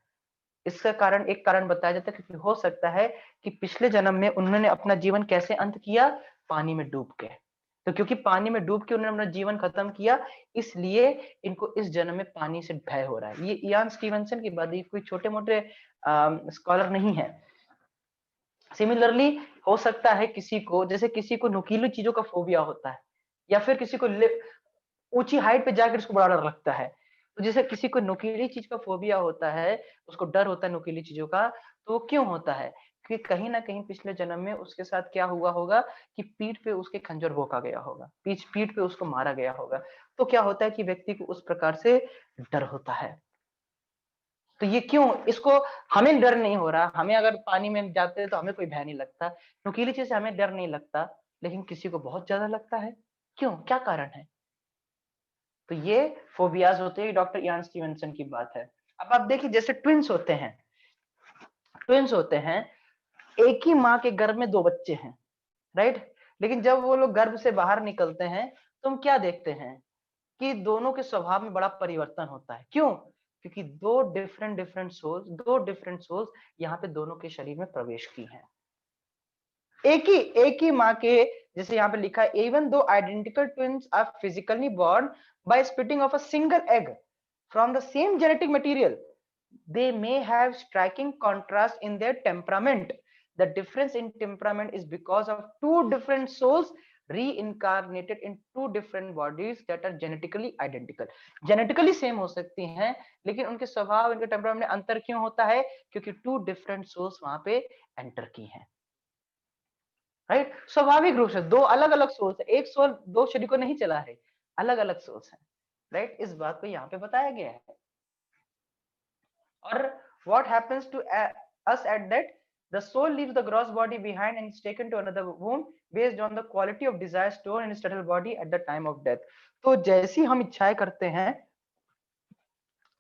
इसका कारण, एक कारण बताया जाता है कि हो सकता है कि पिछले जन्म में उन्होंने अपना जीवन कैसे अंत किया? पानी में डूब के। तो क्योंकि पानी में डूब के उन्होंने अपना जीवन खत्म किया, इसलिए इनको इस जन्म में पानी से भय हो रहा है। ये इयान स्टीवनसन की बात, ये कोई छोटे मोटे स्कॉलर नहीं है। सिमिलरली हो सकता है किसी को, जैसे किसी को नुकीली चीजों का फोबिया होता है, या फिर किसी को ऊंची हाइट पे जाकर उसको बड़ा डर लगता है। तो जैसे किसी को नुकीली चीज का फोबिया होता है, उसको डर होता है नुकीली चीजों का, तो वो क्यों होता है? क्योंकि कहीं ना कहीं पिछले जन्म में उसके साथ क्या हुआ होगा कि पीठ पे उसके खंजर भोंका गया होगा, पीठ पे उसको मारा गया होगा। तो क्या होता है कि व्यक्ति को उस प्रकार से डर होता है। तो ये क्यों, इसको हमें डर नहीं हो रहा, हमें अगर पानी में जाते हैं तो हमें कोई भय नहीं लगता, नुकीली चीज से हमें डर नहीं लगता, लेकिन किसी को बहुत ज्यादा लगता है। क्यों, क्या कारण है? तो ये फोबियाज होते हैं, डॉक्टर इयान स्टीवनसन की बात है। अब आप देखिए, जैसे ट्विंस होते हैं, एक ही माँ के गर्भ में दो बच्चे हैं, राइट? लेकिन जब वो लोग गर्भ से बाहर निकलते हैं तो हम क्या देखते हैं कि दोनों के स्वभाव में बड़ा परिवर्तन होता है। क्यों? क्योंकि दो डिफरेंट सोल्स यहाँ पे दोनों के शरीर में प्रवेश की हैं। एक ही माँ के, जैसे यहाँ पे लिखा है, इवन दो identical twins are physically born by splitting of a single egg from the same genetic material, they may have striking contrast in their temperament. The difference in temperament is because of two different souls reincarnated in two different bodies that are genetically identical. Genetically same हो सकती हैं, लेकिन उनके स्वभाव, उनके temperament में अंतर क्यों होता है? क्योंकि टू डिफरेंट सोल्स वहां पे एंटर की हैं, राइट? स्वाभाविक रूप से दो अलग अलग सोल्स है, एक सोल दो शरीर को नहीं चला है, अलग अलग सोल्स हैं, राइट? इस बात को यहाँ पे बताया गया है। और what happens to us at that, the soul leaves the gross body behind and is taken to another womb based on the quality of desire stored in its subtle body at the time of death. तो जैसी हम इच्छाएं करते हैं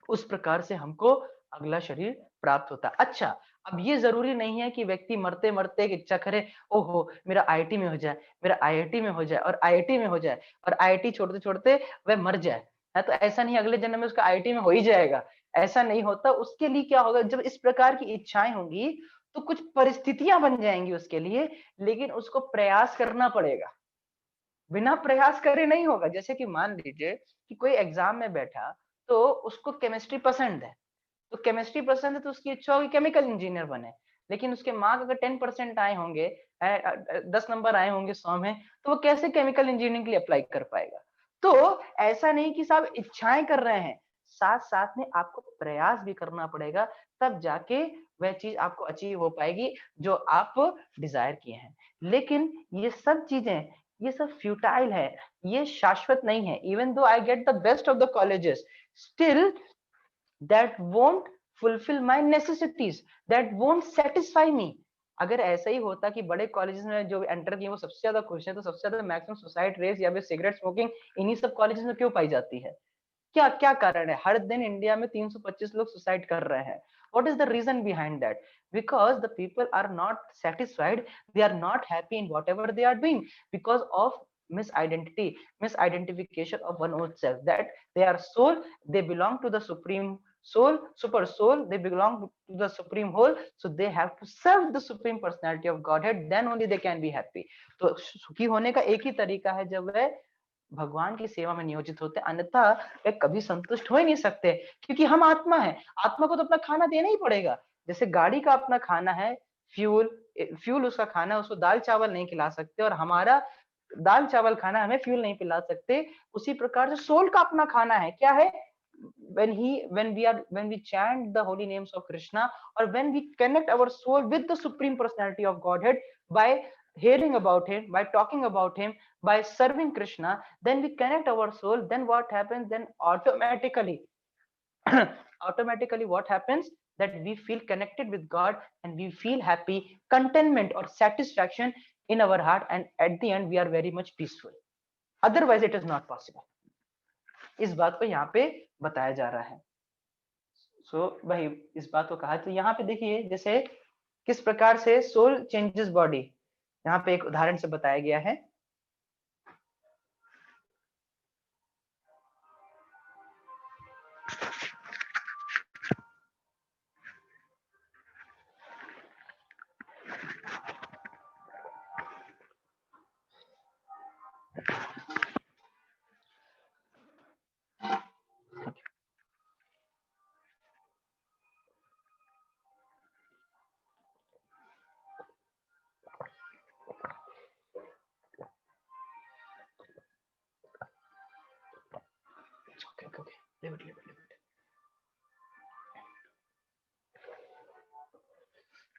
उस प्रकार से हमको अगला शरीर प्राप्त होता है। अच्छा, अब ये जरूरी नहीं है कि व्यक्ति मरते मरते एक इच्छा करे, ओहो मेरा आईआईटी में हो जाए, मेरा आईआईटी में हो जाए और आईआईटी में हो जाए और आईआईटी छोड़ते छोड़ते वह मर जाए, है तो ऐसा नहीं अगले जन्म में उसका आईआईटी में हो ही जाएगा, ऐसा नहीं होता। उसके लिए क्या होगा, जब इस प्रकार की इच्छाएं होंगी तो कुछ परिस्थितियां बन जाएंगी उसके लिए, लेकिन उसको प्रयास करना पड़ेगा, बिना प्रयास करे नहीं होगा। जैसे कि मान लीजिए कि कोई एग्जाम में बैठा, तो उसको केमिस्ट्री पसंद है, तो केमिस्ट्री पसंद है तो उसकी इच्छा होगी केमिकल इंजीनियर बने, लेकिन उसके मार्क अगर 10% आए होंगे, 10 नंबर आए होंगे 100 में, तो वो कैसे केमिकल इंजीनियरिंग के लिए अप्लाई कर पाएगा? तो ऐसा नहीं कि साहब इच्छाएं कर रहे हैं, साथ साथ में आपको प्रयास भी करना पड़ेगा, तब जाके वह चीज आपको अचीव हो पाएगी जो आप डिजायर किए हैं। लेकिन ये सब फ्यूटाइल है, ये शाश्वत नहीं है। इवन दो I get the best of the colleges, still that won't fulfill my necessities, that won't satisfy me. अगर ऐसा ही होता कि बड़े कॉलेजेस में जो एंटर किए वो सबसे ज्यादा खुश है, तो सबसे ज्यादा मैक्सिमम सुसाइड रेट या फिर सिगरेट स्मोकिंग इन्हीं सब कॉलेजेस में क्यों पाई जाती है? क्या क्या कारण है? हर दिन इंडिया में 325 लोग सुसाइड कर रहे हैं। What is the reason behind that? Because the people are not satisfied, they are not happy in whatever they are doing because of misidentification of one own self, that they are soul, they belong to the supreme soul, super soul, they belong to the supreme whole, so they have to serve the supreme personality of Godhead, then only they can be happy. तो सुखी होने का एक ही तरीका है, जब वह भगवान की सेवा में नियोजित होते, अन्यथा वे कभी संतुष्ट हो ही नहीं सकते, क्योंकि हम आत्मा है, आत्मा को तो अपना खाना देना ही पड़ेगा। जैसे गाड़ी का अपना खाना है फ्यूल, फ्यूल उसका खाना है, उसको दाल चावल नहीं खिला सकते, और हमारा दाल चावल खाना हमें फ्यूल नहीं पिला सकते। उसी प्रकार से सोल का अपना खाना है, क्या है? When we chant the holy names of Krishna, or when we connect our soul with the supreme personality of Godhead by hearing about him, by talking about him, by serving Krishna, then we connect our soul. Then what happens? Then automatically what happens, that we feel connected with God and we feel happy, contentment or satisfaction in our heart, and at the end we are very much peaceful. Otherwise it is not possible. इस बात को यहाँ पे बताया जा रहा है। भाई इस बात को कहा, तो यहाँ पे देखिए जैसे किस प्रकार से सोल चेंजेस बॉडी, यहाँ पे एक उदाहरण से बताया गया है।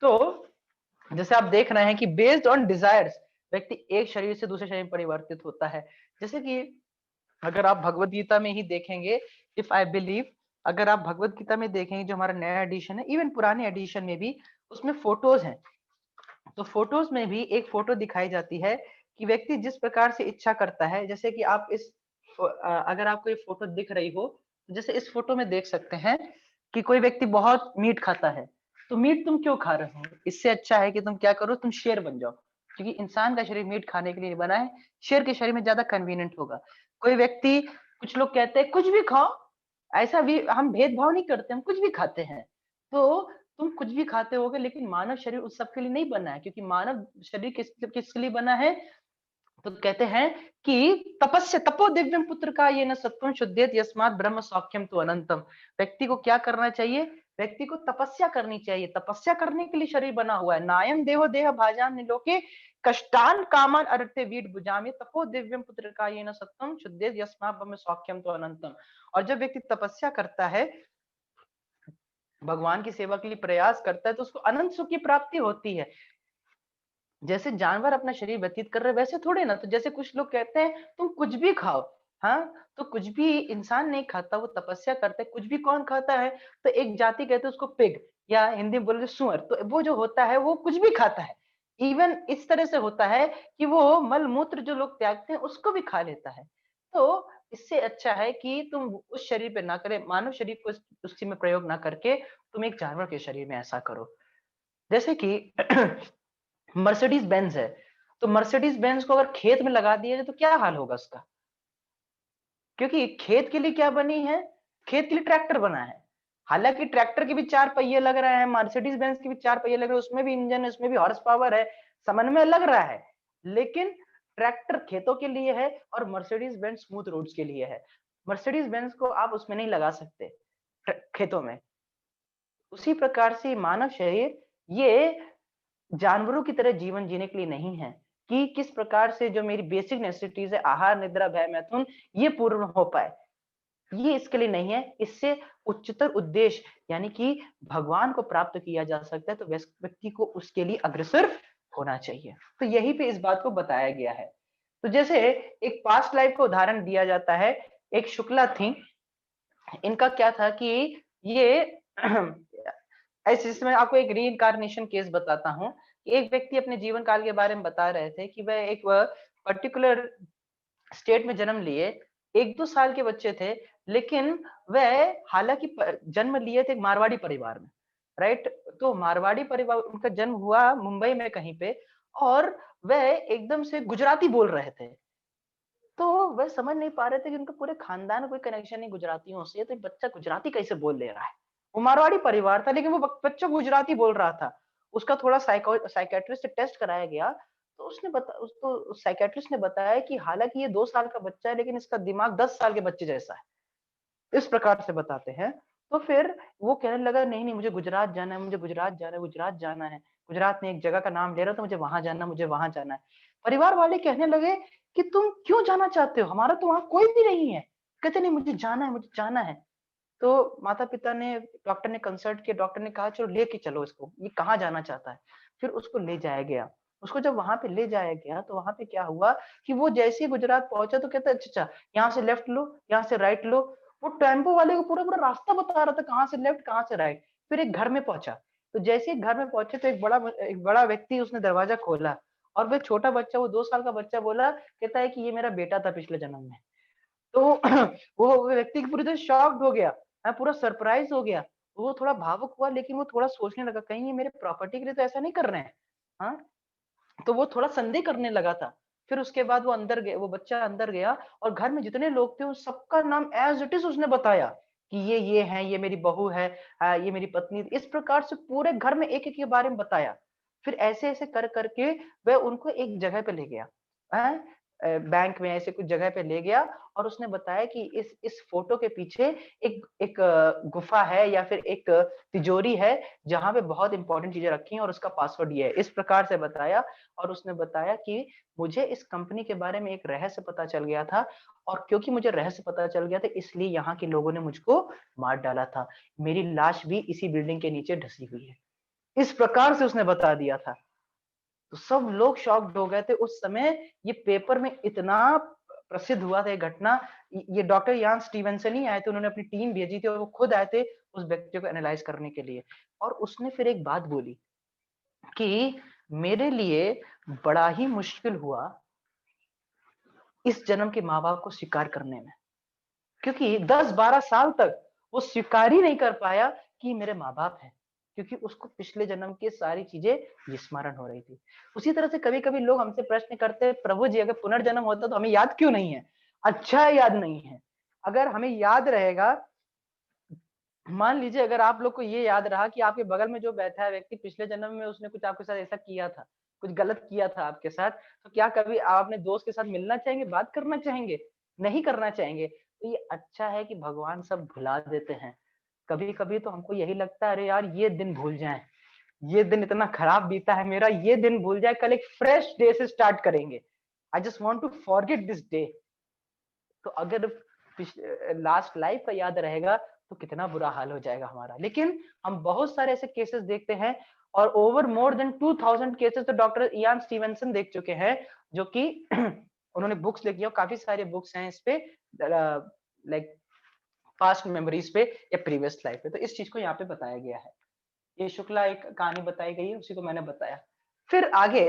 तो जैसे आप देख रहे हैं कि बेस्ड ऑन डिजायर्स व्यक्ति एक शरीर से दूसरे शरीर में परिवर्तित होता है। जैसे कि अगर आप भगवत गीता में ही देखेंगे, इफ आई बिलीव, अगर आप भगवत गीता में देखेंगे जो हमारा नया एडिशन है, इवन पुराने एडिशन में भी उसमें फोटोज हैं। तो फोटोज में भी एक फोटो दिखाई जाती है कि व्यक्ति जिस प्रकार से इच्छा करता है, जैसे कि आप अगर आपको ये फोटो दिख रही हो, जैसे इस फोटो में देख सकते हैं कि कोई व्यक्ति बहुत मीट खाता है। तो मीट तुम क्यों खा रहे हो? इससे अच्छा है कि तुम क्या करो, तुम शेर बन जाओ, क्योंकि इंसान का शरीर मीट खाने के लिए नहीं बना है, शेर के शरीर में ज्यादा कन्वीनियंट होगा। कोई व्यक्ति, कुछ लोग कहते हैं कुछ भी खाओ, ऐसा भी हम भेदभाव नहीं करते, हम कुछ भी खाते हैं। तो तुम कुछ भी खाते होगे, लेकिन मानव शरीर उस सब के लिए नहीं बना है, क्योंकि मानव शरीर किसके लिए बना है? तो कहते हैं कि तपस्या तपो दिव्यम पुत्र का ये न सत्वम शुद्धेत यस्मात् ब्रह्म सौख्यम तो अनंतम। व्यक्ति को क्या करना चाहिए? व्यक्ति को तपस्या करनी चाहिए। तपस्या करने के लिए शरीर बना हुआ है। नायम देहो देह भाजान निलोके कष्टान कामान अरते वीट भुजामि तपो दिव्यम पुत्र का ये न सत्वम शुद्धेत यस्मात् ब्रह्म सौख्यम तो अनंतम। और जब व्यक्ति तपस्या करता है, भगवान की सेवा के लिए प्रयास करता है, तो उसको अनंत सुख की प्राप्ति होती है। जैसे जानवर अपना शरीर व्यतीत कर रहे वैसे थोड़े ना। तो जैसे कुछ लोग कहते हैं तुम कुछ भी खाओ, हाँ, तो कुछ भी इंसान नहीं खाता, वो तपस्या करता है। कुछ भी कौन खाता है? तो एक जाति कहते हैं उसको पिग, या हिंदी में बोले सुअर। तो वो जो होता है वो कुछ भी खाता है। इवन इस तरह से होता है कि वो मल मूत्र जो लोग त्यागते हैं उसको भी खा लेता है। तो इससे अच्छा है कि तुम उस शरीर पे ना करे, मानव शरीर को उसी में प्रयोग ना करके तुम एक जानवर के शरीर में ऐसा करो। जैसे कि मर्सिडीज बेंज है, तो मर्सिडीज बेंज को अगर खेत में लगा दिया जाए तो क्या हाल होगा उसका? क्योंकि खेत के लिए क्या बनी है? खेत के लिए ट्रैक्टर बना है। हालांकि ट्रैक्टर के भी चार पहिए लग रहे हैं, मर्सिडीज बेंज के भी चार पहिए लग रहे हैं, उसमें भी इंजन है, उसमें भी हॉर्स पावर है, समन्वय लग रहा है। लेकिन ट्रैक्टर खेतों के लिए है और मर्सिडीज बेंज स्मूथ रोड्स के लिए है। मर्सिडीज बेंज को आप उसमें नहीं लगा सकते, खेतों में। उसी प्रकार से मानव शरीर ये जानवरों की तरह जीवन जीने के लिए नहीं है, कि किस प्रकार से जो मेरी बेसिक नेसेसिटीज है, आहार निद्रा भय मैथुन, ये पूर्ण हो पाए, ये इसके लिए नहीं है। इससे उच्चतर उद्देश्य यानी कि भगवान को प्राप्त किया जा सकता है, तो व्यक्ति को उसके लिए अग्रसर होना चाहिए। तो यही पे इस बात को बताया गया है। तो जैसे एक पास्ट लाइफ का उदाहरण दिया जाता है। एक शुक्ला थी, इनका क्या था कि ये ऐसे, इसमें आपको एक रीइंकार्नेशन केस बताता हूँ। एक व्यक्ति अपने जीवन काल के बारे में बता रहे थे कि वह एक पर्टिकुलर स्टेट में जन्म लिए, 1-2 साल के बच्चे थे, लेकिन वह हालांकि जन्म लिए थे एक मारवाड़ी परिवार में, राइट? तो मारवाड़ी परिवार, उनका जन्म हुआ मुंबई में कहीं पे, और वह एकदम से गुजराती बोल रहे थे। तो वह समझ नहीं पा रहे थे कि उनका पूरे खानदान कोई कनेक्शन नहीं गुजरातियों से, तो बच्चा गुजराती कैसे बोल ले रहा है? वो मारवाड़ी परिवार था, लेकिन वो बच्चा गुजराती बोल रहा था। उसका थोड़ा साइकियाट्रिस्ट से टेस्ट कराया गया, तो उसको साइकियाट्रिस्ट ने बताया कि हालांकि ये 2 साल का बच्चा है, लेकिन इसका दिमाग 10 साल के बच्चे जैसा है। इस प्रकार से बताते हैं। तो फिर वो कहने लगा, नहीं नहीं, मुझे गुजरात जाना है, मुझे गुजरात जाना है, गुजरात जाना है। गुजरात में एक जगह का नाम ले रहा था, मुझे वहां जाना, मुझे वहां जाना है। परिवार वाले कहने लगे कि तुम क्यों जाना चाहते हो, हमारा तो वहां कोई भी नहीं है। कहते नहीं, मुझे जाना है, मुझे जाना है। तो माता पिता ने, डॉक्टर ने कंसल्ट किया, डॉक्टर ने कहा चलो लेके चलो इसको, ये कहाँ जाना चाहता है। फिर उसको ले जाया गया। उसको जब वहां पे ले जाया गया, तो वहां पे क्या हुआ कि वो जैसे ही गुजरात पहुंचा तो कहता अच्छा अच्छा, यहाँ से लेफ्ट लो, यहाँ से राइट लो। वो टेम्पो वाले को पूरा पूरा रास्ता बता रहा था, कहाँ से लेफ्ट कहाँ से राइट। फिर एक घर में पहुंचा। तो जैसे ही घर में पहुंचे, तो एक बड़ा व्यक्ति उसने दरवाजा खोला, और वो छोटा बच्चा, वो 2 साल का बच्चा बोला, कहता है कि ये मेरा बेटा था पिछले जन्म में। तो वो व्यक्ति पूरी तरह शॉक्ड हो गया, पूरा सरप्राइज हो गया। वो थोड़ा भावुक हुआ, लेकिन वो थोड़ा सोचने लगा, कहीं ये मेरे प्रॉपर्टी के लिए तो ऐसा नहीं कर रहे हैं। हाँ, तो वो थोड़ा संदेह करने लगा था। फिर उसके बाद वो अंदर गया, वो बच्चा अंदर गया, और घर में जितने लोग थे उन सबका नाम एज इट इज उसने बताया कि ये है, ये मेरी बहू है, ये मेरी पत्नी। इस प्रकार से पूरे घर में एक एक के बारे में बताया। फिर ऐसे ऐसे कर करके वह उनको एक जगह पे ले गया, बैंक में ऐसे कुछ जगह पे ले गया, और उसने बताया कि इस फोटो के पीछे एक एक गुफा है, या फिर एक तिजोरी है, जहां पे बहुत इंपॉर्टेंट चीजें रखी हैं, और उसका पासवर्ड ये है। इस प्रकार से बताया। और उसने बताया कि मुझे इस कंपनी के बारे में एक रहस्य पता चल गया था, और क्योंकि मुझे रहस्य पता चल गया था, इसलिए यहाँ के लोगों ने मुझको मार डाला था। मेरी लाश भी इसी बिल्डिंग के नीचे ढसी हुई है। इस प्रकार से उसने बता दिया था। तो सब लोग शॉक्ड हो गए थे उस समय। ये पेपर में इतना प्रसिद्ध हुआ था ये घटना। ये डॉक्टर यान स्टीवेंसन ही आए थे, उन्होंने अपनी टीम भेजी थी और वो खुद आए थे उस व्यक्ति को एनालाइज करने के लिए। और उसने फिर एक बात बोली कि मेरे लिए बड़ा ही मुश्किल हुआ इस जन्म के माँ-बाप को स्वीकार करने में, क्योंकि 10-12 साल तक वो स्वीकार ही नहीं कर पाया कि मेरे माँ-बाप हैं, क्योंकि उसको पिछले जन्म की सारी चीजें विस्मरण हो रही थी। उसी तरह से कभी-कभी लोग हमसे प्रश्न करते हैं, प्रभु जी अगर पुनर्जन्म होता तो हमें याद क्यों नहीं है? अच्छा याद नहीं है। अगर हमें याद रहेगा, मान लीजिए अगर आप लोग को ये याद रहा कि आपके बगल में जो बैठा है व्यक्ति पिछले जन्म में उसने कुछ आपके साथ ऐसा किया था, कुछ गलत किया था आपके साथ, तो क्या कभी आप अपने दोस्त के साथ मिलना चाहेंगे, बात करना चाहेंगे? नहीं करना चाहेंगे। तो ये अच्छा है कि भगवान सब भुला देते हैं। कभी-कभी तो हमको यही लगता है, अरे यार ये दिन भूल जाएँ, ये दिन इतना खराब बीता है मेरा, ये दिन भूल जाए, कल एक फ्रेश डे से स्टार्ट करेंगे। I just want to forget this day. तो अगर लास्ट लाइफ का याद रहेगा तो कितना बुरा हाल हो जाएगा हमारा। लेकिन हम बहुत सारे ऐसे केसेस देखते हैं और ओवर मोर देन 2000 केसेस तो डॉक्टर इयान स्टीवेंसन देख चुके हैं, जो कि उन्होंने बुक्स लिखी है, काफी सारे बुक्स हैं इस पे, लाइक पास्ट मेमोरीज पे या प्रीवियस लाइफ पे। तो इस चीज को यहाँ पे बताया गया है। ये शुक्ला एक कहानी बताई गई है, उसी को मैंने बताया। फिर आगे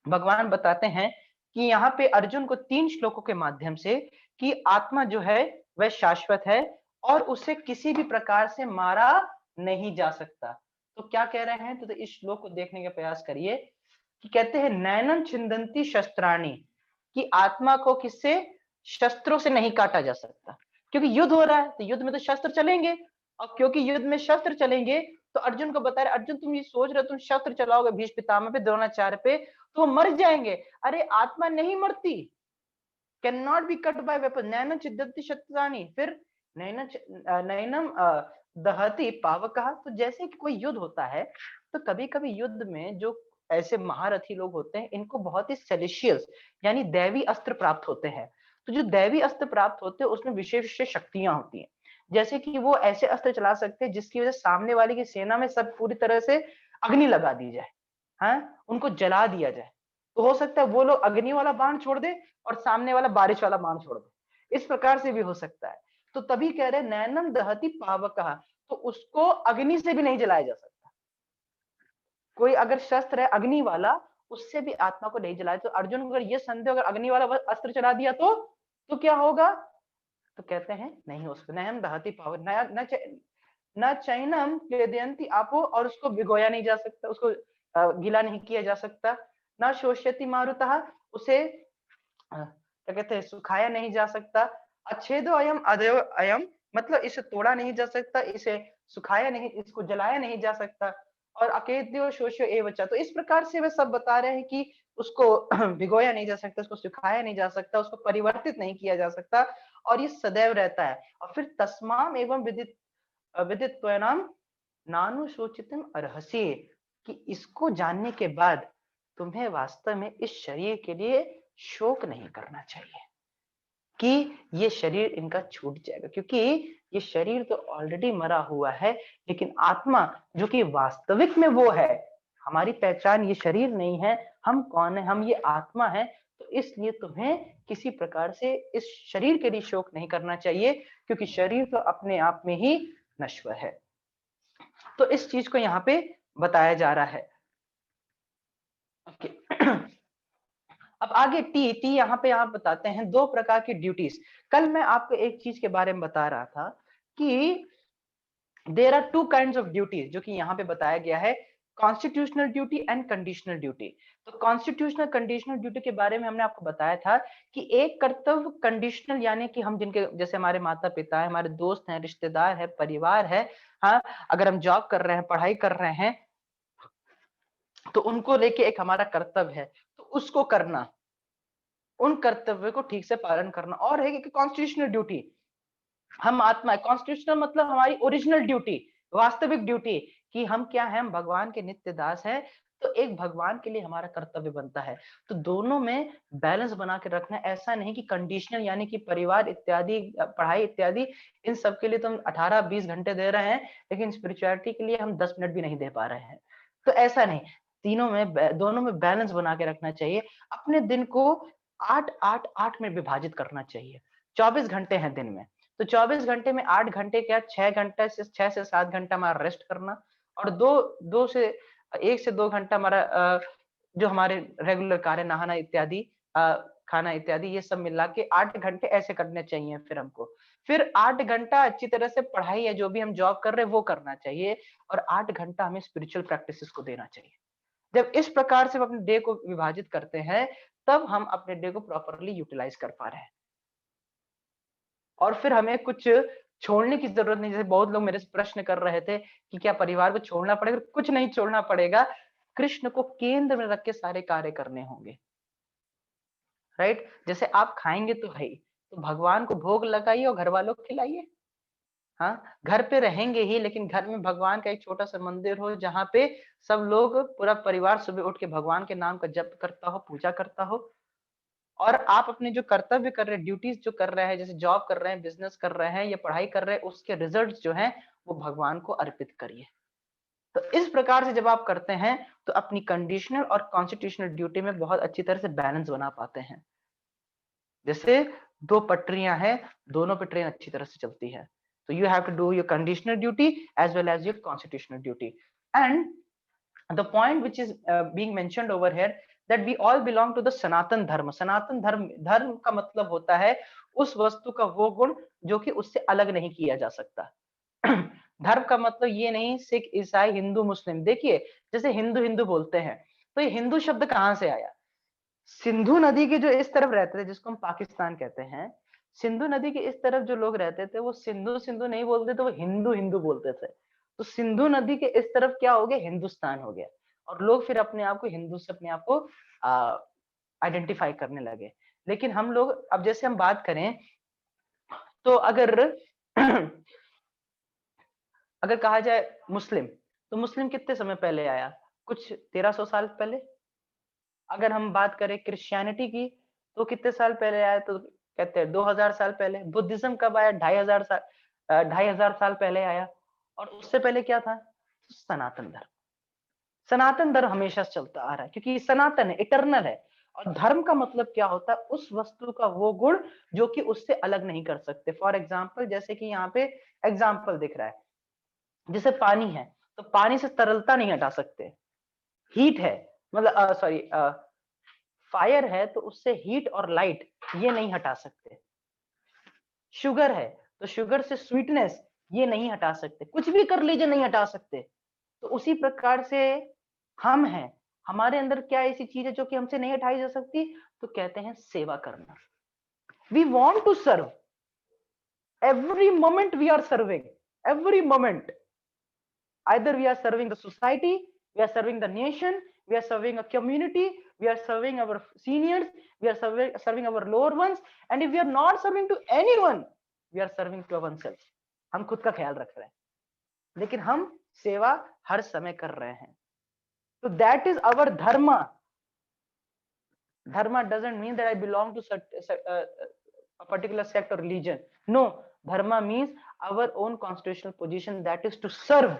भगवान बताते हैं कि यहाँ पे अर्जुन को 3 श्लोकों के माध्यम से कि आत्मा जो है वह शाश्वत है और उसे किसी भी प्रकार से मारा नहीं जा सकता। तो क्या कह रहे हैं? तो इस श्लोक को देखने का प्रयास करिए कि कहते हैं नैनम छिंदंती शस्त्राणी, कि आत्मा को किससे? शस्त्रों से नहीं काटा जा सकता, क्योंकि युद्ध हो रहा है तो युद्ध में तो शस्त्र चलेंगे। और क्योंकि युद्ध में शस्त्र चलेंगे तो अर्जुन को बता रहे, अर्जुन तुम ये सोच रहे हो तुम शस्त्र चलाओगे भीष्म पितामह पे, द्रोणाचार्य पे, तो वो मर जाएंगे। अरे आत्मा नहीं मरती, can not be cut by weapon. नैन छिद्यति शस्त्राणि, फिर नैनम दहति पावकः। तो जैसे कि कोई युद्ध होता है तो कभी कभी युद्ध में जो ऐसे महारथी लोग होते हैं इनको बहुत ही सेलेशियस यानी दैवी अस्त्र प्राप्त होते हैं। तो जो दैवी अस्त्र प्राप्त होते हैं उसमें विशेष विशेष शक्तियां होती हैं, जैसे कि वो ऐसे अस्त्र चला सकते हैं जिसकी वजह से सामने वाले की सेना में सब पूरी तरह से अग्नि लगा दी जाए, हाँ, उनको जला दिया जाए। तो हो सकता है वो लोग अग्नि वाला बाण छोड़ दे और सामने वाला बारिश वाला बाण छोड़ दे, इस प्रकार से भी हो सकता है। तो तभी कह रहे नैनम दहति पावकः, तो उसको अग्नि से भी नहीं जलाया जा सकता। कोई अगर शस्त्र है अग्नि वाला, उससे भी आत्मा को नहीं जलाया। तो अर्जुन को अगर ये संदेह, अगर अग्नि वाला अस्त्र चला दिया तो क्या होगा? तो कहते हैं नहीं हो सकता। नयन दहति पावर न चैनम क्लेदयंती आपो, और उसको भिगोया नहीं जा सकता, उसको गीला नहीं किया जा सकता। न शोष्यति मारुतः, उसे क्या कहते हैं सुखाया नहीं जा सकता। अच्छेदो अयम अदयो अयम, मतलब इसे तोड़ा नहीं जा सकता, इसे सुखाया नहीं, इसको जलाया नहीं जा सकता। और अकेद्यो शोष्यो एवच, तो इस प्रकार से वे सब बता रहे हैं कि उसको भिगोया नहीं जा सकता, उसको सुखाया नहीं जा सकता, उसको परिवर्तित नहीं किया जा सकता, और ये सदैव रहता है। और फिर तस्माम एवं विदित विदित्वनाम नानुशोचितम अर्हसि, कि इसको जानने के बाद तुम्हें वास्तव में इस शरीर के लिए शोक नहीं करना चाहिए कि ये शरीर इनका छूट जाएगा, क्योंकि ये शरीर तो ऑलरेडी मरा हुआ है। लेकिन आत्मा जो कि वास्तविक में वो है, हमारी पहचान ये शरीर नहीं है, हम कौन है? हम ये आत्मा है। तो इसलिए तुम्हें किसी प्रकार से इस शरीर के लिए शोक नहीं करना चाहिए, क्योंकि शरीर तो अपने आप में ही नश्वर है। तो इस चीज को यहाँ पे बताया जा रहा है। ओके। अब आगे टी यहाँ पे आप बताते हैं 2 प्रकार की ड्यूटीज। कल मैं आपको एक चीज के बारे में बता रहा था कि there are 2 kinds of duties, जो कि यहाँ पे बताया गया है, constitutional duty and conditional duty. तो कॉन्स्टिट्यूशनल कंडीशनल ड्यूटी के बारे में हमने आपको बताया था कि एक कर्तव्य कंडीशनल यानी कि हम जिनके, जैसे हमारे माता पिता है, हमारे दोस्त हैं, रिश्तेदार है, परिवार है, हाँ, अगर हम जॉब कर रहे हैं, पढ़ाई कर रहे हैं, तो उनको लेके एक हमारा कर्तव्य है, तो उसको करना, उन कर्तव्य को ठीक से पालन करना। और है कि कॉन्स्टिट्यूशनल ड्यूटी, हम आत्मा है, कॉन्स्टिट्यूशनल मतलब हमारी ओरिजिनल ड्यूटी, वास्तविक ड्यूटी, कि हम क्या है, हम भगवान के नित्य दास हैं। तो एक भगवान के लिए हमारा कर्तव्य बनता है। तो दोनों में बैलेंस बना के रखना, ऐसा नहीं कि कंडीशनल यानी कि परिवार इत्यादि, पढ़ाई इत्यादि, इन सब के लिए तो हम 18-20 घंटे दे रहे हैं, लेकिन स्पिरिचुअलिटी के लिए हम 10 मिनट भी नहीं दे पा रहे हैं। तो ऐसा नहीं, तीनों में दोनों में बैलेंस बना के रखना चाहिए। अपने दिन को 8-8-8 में विभाजित करना चाहिए। 24 घंटे हैं दिन में, तो 24 घंटे में 8 घंटे क्या 6 घंटे से 6 से 7 घंटा हमारा रेस्ट करना, और 2 से 1 से 2 घंटा हमारा जो हमारे रेगुलर कार्य, नहाना इत्यादि, खाना इत्यादि, ये सब मिला के 8 घंटे ऐसे करने चाहिए फिर हमको। फिर 8 घंटा अच्छी तरह से पढ़ाई या जो भी हम जॉब कर रहे हैं वो करना चाहिए, और 8 घंटा हमें स्पिरिचुअल प्रैक्टिसेस को देना चाहिए। जब इस प्रकार से हम अपने डे को विभाजित करते हैं, तब हम अपने डे को प्रॉपर्ली यूटिलाइज कर पा रहे हैं। और फिर हमें कुछ छोड़ने की जरूरत नहीं। जैसे बहुत लोग मेरे से प्रश्न कर रहे थे कि क्या परिवार को छोड़ना पड़ेगा? कुछ नहीं छोड़ना पड़ेगा। कृष्ण को केंद्र में रख के सारे कार्य करने होंगे, राइट? जैसे आप खाएंगे तो है ही, तो भगवान को भोग लगाइए और घर वालों को खिलाइए। हाँ, घर पे रहेंगे ही, लेकिन घर में भगवान का एक छोटा सा मंदिर हो, जहाँ पे सब लोग, पूरा परिवार सुबह उठ के भगवान के नाम का जप करता हो, पूजा करता हो। और आप अपने जो कर्तव्य कर रहे हैं, ड्यूटीज जो कर रहे हैं, जैसे जॉब कर रहे हैं, बिजनेस कर रहे हैं या पढ़ाई कर रहे हैं, उसके रिजल्ट्स जो हैं वो भगवान को अर्पित करिए। तो इस प्रकार से जब आप करते हैं, तो अपनी कंडीशनल और कॉन्स्टिट्यूशनल ड्यूटी में बहुत अच्छी तरह से बैलेंस बना पाते हैं। जैसे 2 पटरियां हैं, दोनों पे ट्रेन अच्छी तरह से चलती है। तो you have to do your conditional duty as well as your constitutional duty. And the point which is being mentioned over here, that we all belong to the सनातन धर्म। सनातन धर्म, धर्म का मतलब होता है उस वस्तु का वो गुण जो कि उससे अलग नहीं किया जा सकता। धर्म का मतलब ये नहीं सिख, ईसाई, हिंदू, मुस्लिम। देखिए, जैसे हिंदू हिंदू बोलते हैं, तो ये हिंदू शब्द कहाँ से आया? सिंधु नदी के जो इस तरफ रहते थे, जिसको हम पाकिस्तान कहते हैं, सिंधु नदी के इस तरफ जो लोग रहते थे, वो सिंधु सिंधु नहीं बोलते थे, वो हिंदू हिंदू बोलते थे। तो सिंधु नदी के इस तरफ क्या हो गया? हिंदुस्तान हो गया। और लोग फिर अपने आप को हिंदू से अपने आप को आइडेंटिफाई करने लगे। लेकिन हम लोग, अब जैसे हम बात करें, तो अगर अगर कहा जाए मुस्लिम, तो मुस्लिम कितने समय पहले आया? कुछ 1300 साल पहले। अगर हम बात करें क्रिश्चियनिटी की, तो कितने साल पहले आया? तो कहते हैं 2000 साल पहले। बुद्धिज्म कब आया? 2500 साल पहले आया। और उससे पहले क्या था? सनातन धर्म। सनातन धर्म हमेशा से चलता आ रहा है, क्योंकि सनातन है, इटर्नल है। और धर्म का मतलब क्या होता है? उस वस्तु का वो गुण जो कि उससे अलग नहीं कर सकते। फॉर एग्जाम्पल, जैसे कि यहाँ पे एग्जाम्पल दिख रहा है, जैसे पानी है, तो पानी से तरलता नहीं हटा सकते। हीट है, मतलब सॉरी, फायर है, तो उससे हीट और लाइट ये नहीं हटा सकते। शुगर है, तो शुगर से स्वीटनेस ये नहीं हटा सकते। कुछ भी कर लीजिए, नहीं हटा सकते। तो उसी प्रकार से हम हैं, हमारे अंदर क्या ऐसी चीज है जो कि हमसे नहीं हटाई जा सकती? तो कहते हैं सेवा करना। We want to serve, every moment we are serving, every moment. Either we are serving the society, we are serving the nation, we are serving a community, we are serving our seniors, we are serving our lower ones, and if we are not serving to anyone, we are serving to ourselves. हम खुद का ख्याल रख रहे हैं, लेकिन हम सेवा हर समय कर रहे हैं। तो that is our dharma. Dharma doesn't mean that I belong to a particular sect or religion. No, dharma means our own constitutional position, that is to serve.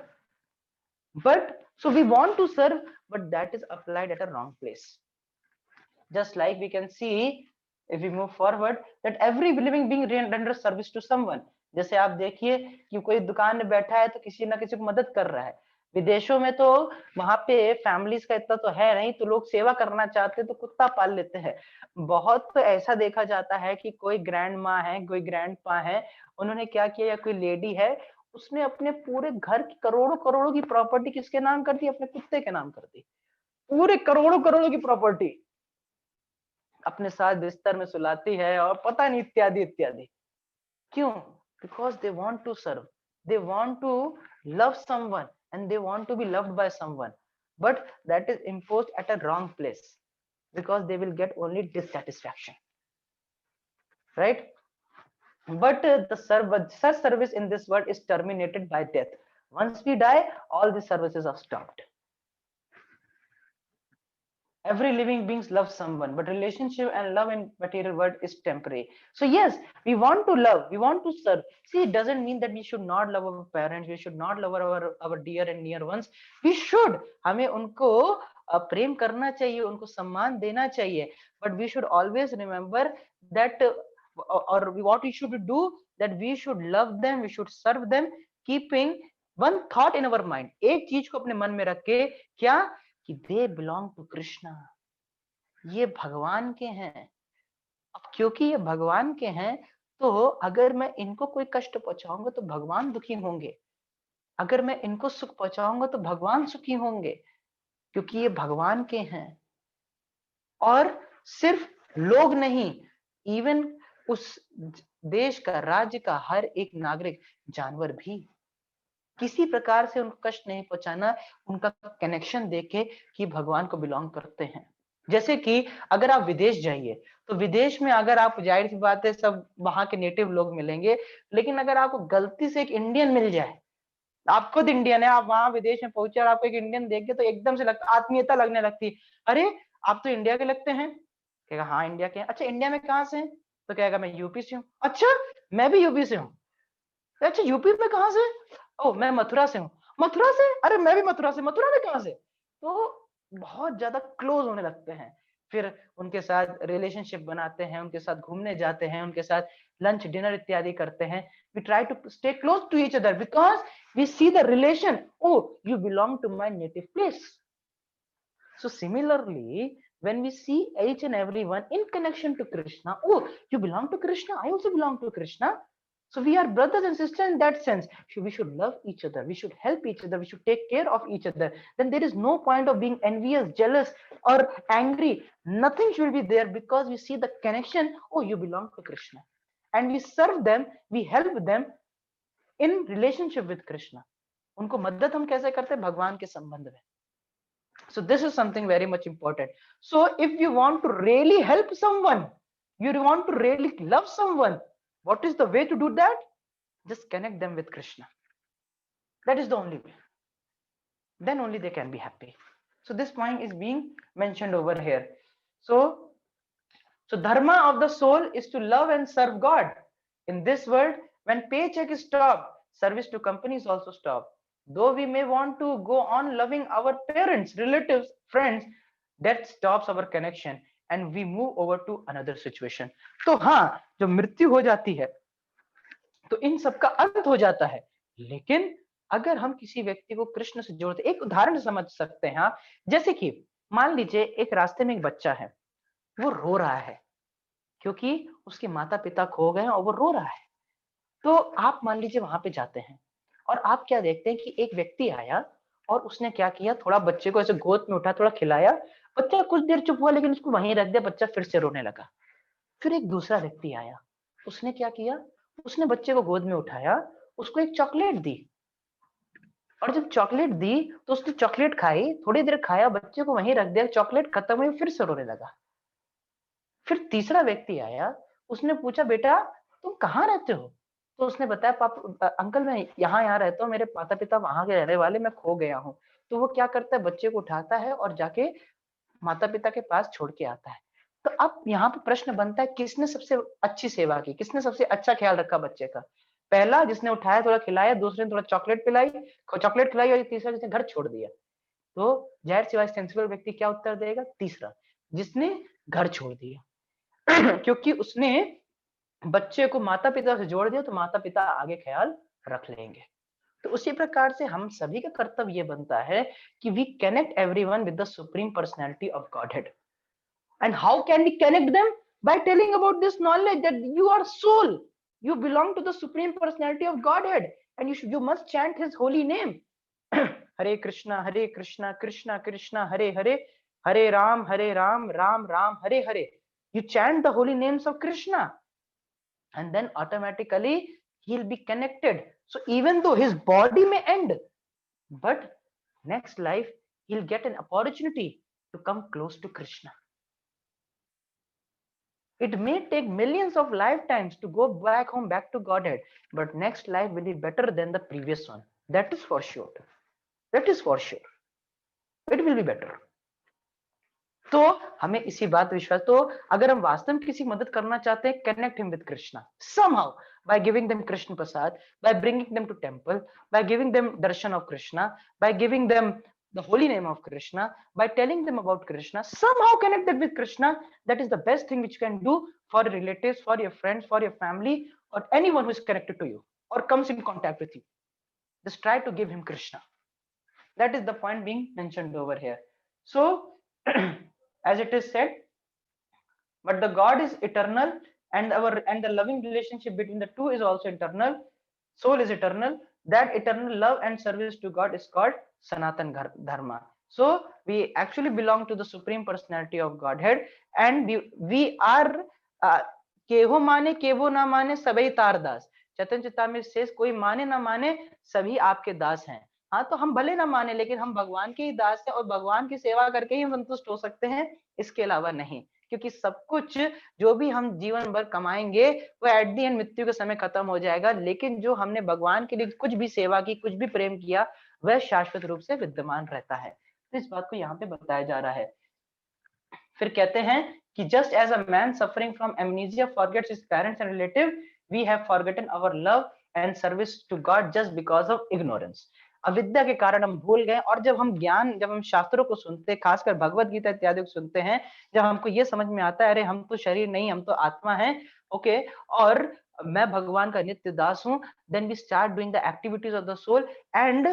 But so we want to serve, but that is applied at a wrong place. Just like we can see, if we move forward, that every living being renders service to someone. जैसे आप देखिए कि कोई दुकान में बैठा है तो किसी ना किसी को मदद कर रहा है। विदेशों में तो वहां पे फैमिलीज का इतना तो है नहीं, तो लोग सेवा करना चाहते तो कुत्ता पाल लेते हैं। बहुत तो ऐसा देखा जाता है कि कोई ग्रैंड माँ है, कोई ग्रैंड पा है, उन्होंने क्या किया, या कोई लेडी है, उसने अपने पूरे घर की करोड़ों करोड़ों की प्रॉपर्टी किसके नाम कर दी? अपने कुत्ते के नाम कर दी। पूरे करोड़ों करोड़ों की प्रॉपर्टी अपने साथ बिस्तर में सुलाती है, और पता नहीं इत्यादि इत्यादि। क्यों? Because they want to serve, they want to love someone, and they want to be loved by someone, but that is imposed at a wrong place, because they will get only dissatisfaction, right? But such service in this world is terminated by death. Once we die, all the services are stopped. Every living beings love someone, but relationship and love in material world is temporary. So yes, we want to love, we want to serve. See, it doesn't mean that we should not love our parents, we should not love our dear and near ones. We should, हमें उनको प्रेम करना चाहिए, उनको सम्मान देना चाहिए, but we should always remember that, और what we should do, that we should love them, we should serve them, keeping one thought in our mind, एक चीज को अपने मन में रख के, क्या, कि दे बिलोंग टू कृष्णा, ये भगवान के हैं। अब क्योंकि ये भगवान के हैं, तो अगर मैं इनको कोई कष्ट पहुंचाऊंगा तो भगवान दुखी होंगे, अगर मैं इनको सुख पहुंचाऊंगा तो भगवान सुखी होंगे, क्योंकि ये भगवान के हैं। और सिर्फ लोग नहीं, इवन उस देश का, राज्य का हर एक नागरिक, जानवर भी, किसी प्रकार से उनको कष्ट नहीं पहुंचाना, उनका कनेक्शन देखे कि भगवान को बिलोंग करते हैं। जैसे कि अगर आप विदेश जाइए, तो विदेश में अगर आप, जाहिर सी बात है सब वहां के नेटिव लोग मिलेंगे, लेकिन अगर आपको गलती से एक इंडियन मिल जाए, आप खुद इंडियन है, आप वहां विदेश में पहुंचे और आपको एक इंडियन देख के तो एकदम से लगता, आत्मीयता लगने लगती, अरे आप तो इंडिया के लगते हैं। कहेगा हाँ इंडिया के हैं। अच्छा इंडिया में कहाँ से हैं? तो कहेगा मैं यूपी से हूँ। अच्छा मैं भी यूपी से हूँ। अच्छा यूपी में कहाँ से? ओ मैं मथुरा से हूँ। मथुरा से? अरे मैं भी मथुरा से। मथुरा में कहाँ से? तो बहुत ज्यादा क्लोज होने लगते हैं, फिर उनके साथ रिलेशनशिप बनाते हैं, उनके साथ घूमने जाते हैं, उनके साथ लंच डिनर इत्यादि करते हैं। We try to stay close to each other because we see the relation, oh you belong to my native place. So similarly, when we see each and everyone in connection to Krishna, oh, you belong to Krishna, I also belong to Krishna. So we are brothers and sisters in that sense. We should love each other. We should help each other. We should take care of each other. Then there is no point of being envious, jealous, or angry. Nothing should be there because we see the connection. Oh, you belong to Krishna. And we serve them, we help them in relationship with Krishna. उनको मदद हम कैसे करते हैं? भगवान के संबंध में। So this is something very much important. So if you want to really help someone, you want to really love someone, what is the way to do that? Just connect them with Krishna. That is the only way. Then only they can be happy. So this point is being mentioned over here. So dharma of the soul is to love and serve God. In this world, when paycheck is stopped, service to companies also stop. Though we may want to go on loving our parents, relatives, friends, that stops our connection and we move over to another situation. तो हाँ, जो मृत्यु हो जाती है तो इन सब का अंत हो जाता है, लेकिन अगर हम किसी व्यक्ति को कृष्ण से जोड़ते, एक उदाहरण समझ सकते हैं आप, जैसे कि मान लीजिए एक रास्ते में एक बच्चा है, वो रो रहा है क्योंकि उसके माता पिता खो गए और वो रो रहा है। तो आप मान लीजिए वहां पे जाते हैं और आप क्या देखते हैं कि एक व्यक्ति आया और उसने क्या किया, थोड़ा बच्चे को ऐसे गोद में उठा, थोड़ा खिलाया, बच्चा कुछ देर चुप हुआ लेकिन उसको वहीं रख दिया, बच्चा फिर से रोने लगा। फिर एक दूसरा व्यक्ति आया, उसने क्या किया, उसने बच्चे को गोद में उठाया, उसको एक चॉकलेट दी, और जब चॉकलेट दी तो उसने चॉकलेट खाई, थोड़ी देर खाया, बच्चे को वहीं रख दिया, चॉकलेट खत्म हुई, फिर से रोने लगा। फिर तीसरा व्यक्ति आया, उसने पूछा बेटा तुम कहाँ रहते हो? तो उसने बताया अंकल मैं यहाँ रहता हूँ, मेरे माता पिता वहां के रहने वाले, मैं खो गया हूँ। तो वो क्या करता है, बच्चे को उठाता है और जाके माता पिता के पास छोड़ के आता है। तो अब यहाँ पे प्रश्न बनता है, किसने सबसे अच्छी सेवा की, किसने सबसे अच्छा ख्याल रखा बच्चे का? पहला जिसने उठाया, थोड़ा खिलाया, दूसरे ने थोड़ा चॉकलेट पिलाई, चॉकलेट खिलाई, और तीसरा जिसने घर छोड़ दिया। तो जाहिर सी बात सेंसिबल व्यक्ति क्या उत्तर देगा? तीसरा, जिसने घर छोड़ दिया। क्योंकि उसने बच्चे को माता पिता से जोड़ दिया, तो माता पिता आगे ख्याल रख लेंगे। तो उसी प्रकार से हम सभी का कर्तव्य ये बनता है कि we connect everyone with the supreme personality of Godhead. And how can we connect them? By telling about this knowledge that you are soul, you belong to the supreme personality of godhead, and you must chant his holy name. Hare Krishna Krishna Krishna Hare Hare, Hare Ram Ram Ram Hare Hare. You chant the holy names of Krishna, and then automatically he'll be connected. So even though his body may end, but next life he'll get an opportunity to come close to Krishna. It may take millions of lifetimes to go back home, back to Godhead, but next life will be better than the previous one. That is for sure. That is for sure. It will be better. तो हमें इसी बात विश्वास, तो अगर हम वास्तव में किसी मदद करना चाहते हैं, connect him with Krishna somehow, by giving them Krishna Prasad, by bringing them to temple, by giving them darshan of Krishna, by giving them the holy name of Krishna, by telling them about Krishna, somehow connected with Krishna. That is the best thing which you can do for your relatives, for your friends, for your family, or anyone who is connected to you or comes in contact with you. Just try to give him Krishna. That is the point being mentioned over here. So, as it is said, but the God is eternal, and the loving relationship between the two is also eternal. Soul is eternal. That eternal love and service to God is called Sanatan Dharma. So we actually belong to the Supreme Personality of Godhead, and we are केहो माने केहो ना माने सभी तार दास. चैतन्य चेतामृत says कोई माने ना माने सभी आपके दास हैं. हाँ, तो हम भले ना माने लेकिन हम भगवान के ही दास हैं और भगवान की सेवा करके ही हम संतुष्ट हो सकते हैं, इसके अलावा नहीं. क्योंकि सब कुछ जो भी हम जीवन भर कमाएंगे वो एट दी एंड मृत्यु के समय खत्म हो जाएगा, लेकिन जो हमने भगवान के लिए कुछ भी सेवा की, कुछ भी प्रेम किया, वह शाश्वत रूप से विद्यमान रहता है. तो इस बात को यहाँ पे बताया जा रहा है. फिर कहते हैं कि just as a man suffering from amnesia forgets his parents and relative, we have forgotten our love and service to God just because of ignorance. अविद्या के कारण हम भूल गए, और जब हम शास्त्रों को सुनते हैं, खासकर भगवत गीता इत्यादि को सुनते हैं, जब हमको ये समझ में आता है अरे हम तो शरीर नहीं, हम तो आत्मा है, ओके, और मैं भगवान का नित्य दास हूं, then we start doing the activities of the soul, and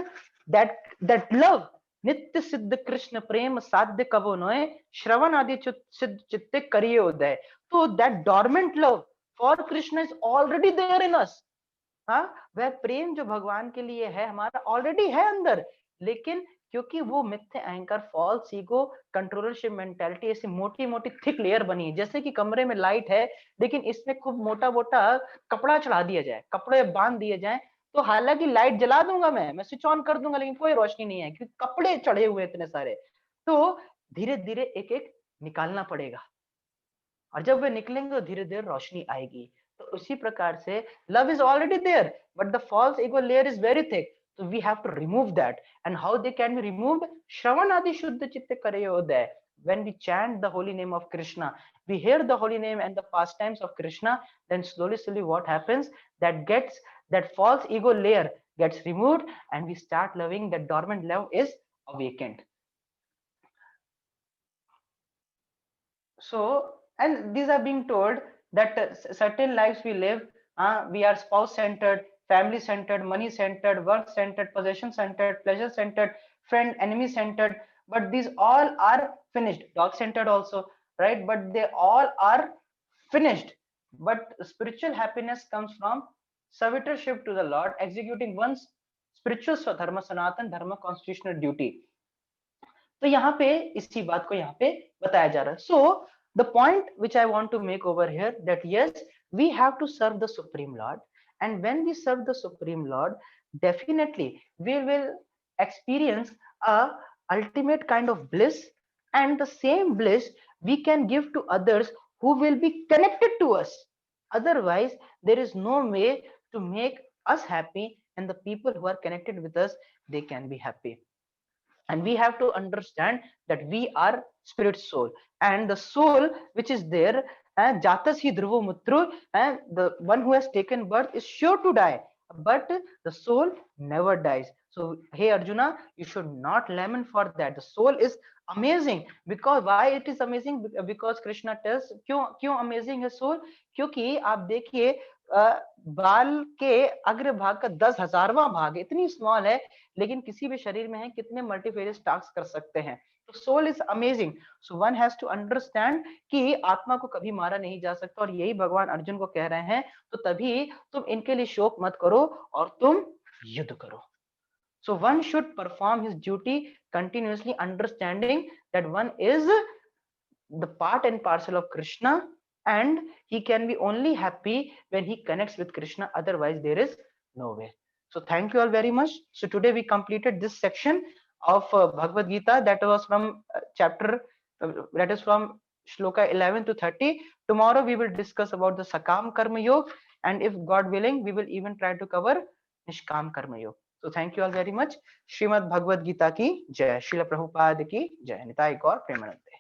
that love नित्य सिद्ध कृष्ण प्रेम साध्य कबो नोए, श्रवण आदि सिद्ध चित्ते करिए उदय. तो that dormant love for Krishna is already there in us. हाँ, वह प्रेम जो भगवान के लिए है हमारा ऑलरेडी है अंदर, लेकिन क्योंकि वो मिथ्या अहंकार, फॉल्स ईगो, कंट्रोलरशिप मेंटालिटी ऐसी मोटी मोटी थिक लेयर बनी है. जैसे कि कमरे में लाइट है लेकिन इसमें खूब मोटा मोटा कपड़ा चढ़ा दिया जाए, कपड़े बांध दिए जाए, तो हालांकि लाइट जला दूंगा, मैं स्विच ऑन कर दूंगा, लेकिन कोई रोशनी नहीं है क्योंकि कपड़े चढ़े हुए इतने सारे. तो धीरे धीरे एक एक निकालना पड़ेगा, और जब वे निकलेंगे तो धीरे धीरे रोशनी आएगी. तो उसी प्रकार से love is already there but the false ego layer is very thick. So we have to remove that. And how they can be removed? Shravan adi shuddha chitta karayodaya. When we chant the holy name of Krishna, we hear the holy name and the pastimes of Krishna, then slowly what happens? That false ego layer gets removed, and we start loving. That dormant love is awakened. So, and these are being told that certain lives we live, we are spouse centered, family centered, money centered, work centered, possession centered, pleasure centered, friend enemy centered, but these all are finished. Dog centered also, right? But they all are finished. But spiritual happiness comes from servitorship to the Lord, executing one's spiritual swadharma, sanatan dharma, constitutional duty. तो यहाँ पे इसी बात को यहाँ पे बताया जा रहा है. So the point which I want to make over here, that yes, we have to serve the Supreme Lord, and when we serve the Supreme Lord, definitely we will experience a ultimate kind of bliss, and the same bliss we can give to others who will be connected to us. Otherwise there is no way to make us happy, and the people who are connected with us, they can be happy. And we have to understand that we are spirit soul, and the soul which is there, jatas hi dhruvo mutru, and the one who has taken birth is sure to die, but the soul never dies. So hey Arjuna, you should not lament for that. The soul is amazing. Because why it is amazing? Because Krishna tells क्यों amazing है soul. क्योंकि आप देखिए बाल के अग्रभाग का 10,000वां भाग इतनी स्मॉल है, लेकिन किसी भी शरीर में है कितने मल्टीफेरियस टास्क कर सकते हैं. तो soul is amazing. So one has to understand कि आत्मा को कभी मारा नहीं जा सकता, और यही भगवान अर्जुन को कह रहे हैं. तो तभी तुम इनके लिए शोक मत करो और तुम युद्ध करो. So one should perform his duty continuously, understanding that one is the part and parcel of Krishna, and he can be only happy when he connects with Krishna, otherwise there is no way. So thank you all very much. So today we completed this section of Bhagavad Gita, that was from chapter that is from shloka 11 to 30. Tomorrow we will discuss about the Sakam Karma Yoga, and if God willing we will even try to cover Nishkam Karma Yoga. So thank you all very much. Srimad Bhagavad Gita ki jai. Srila Prabhupada ki jai. Nitai Gaur Premanande.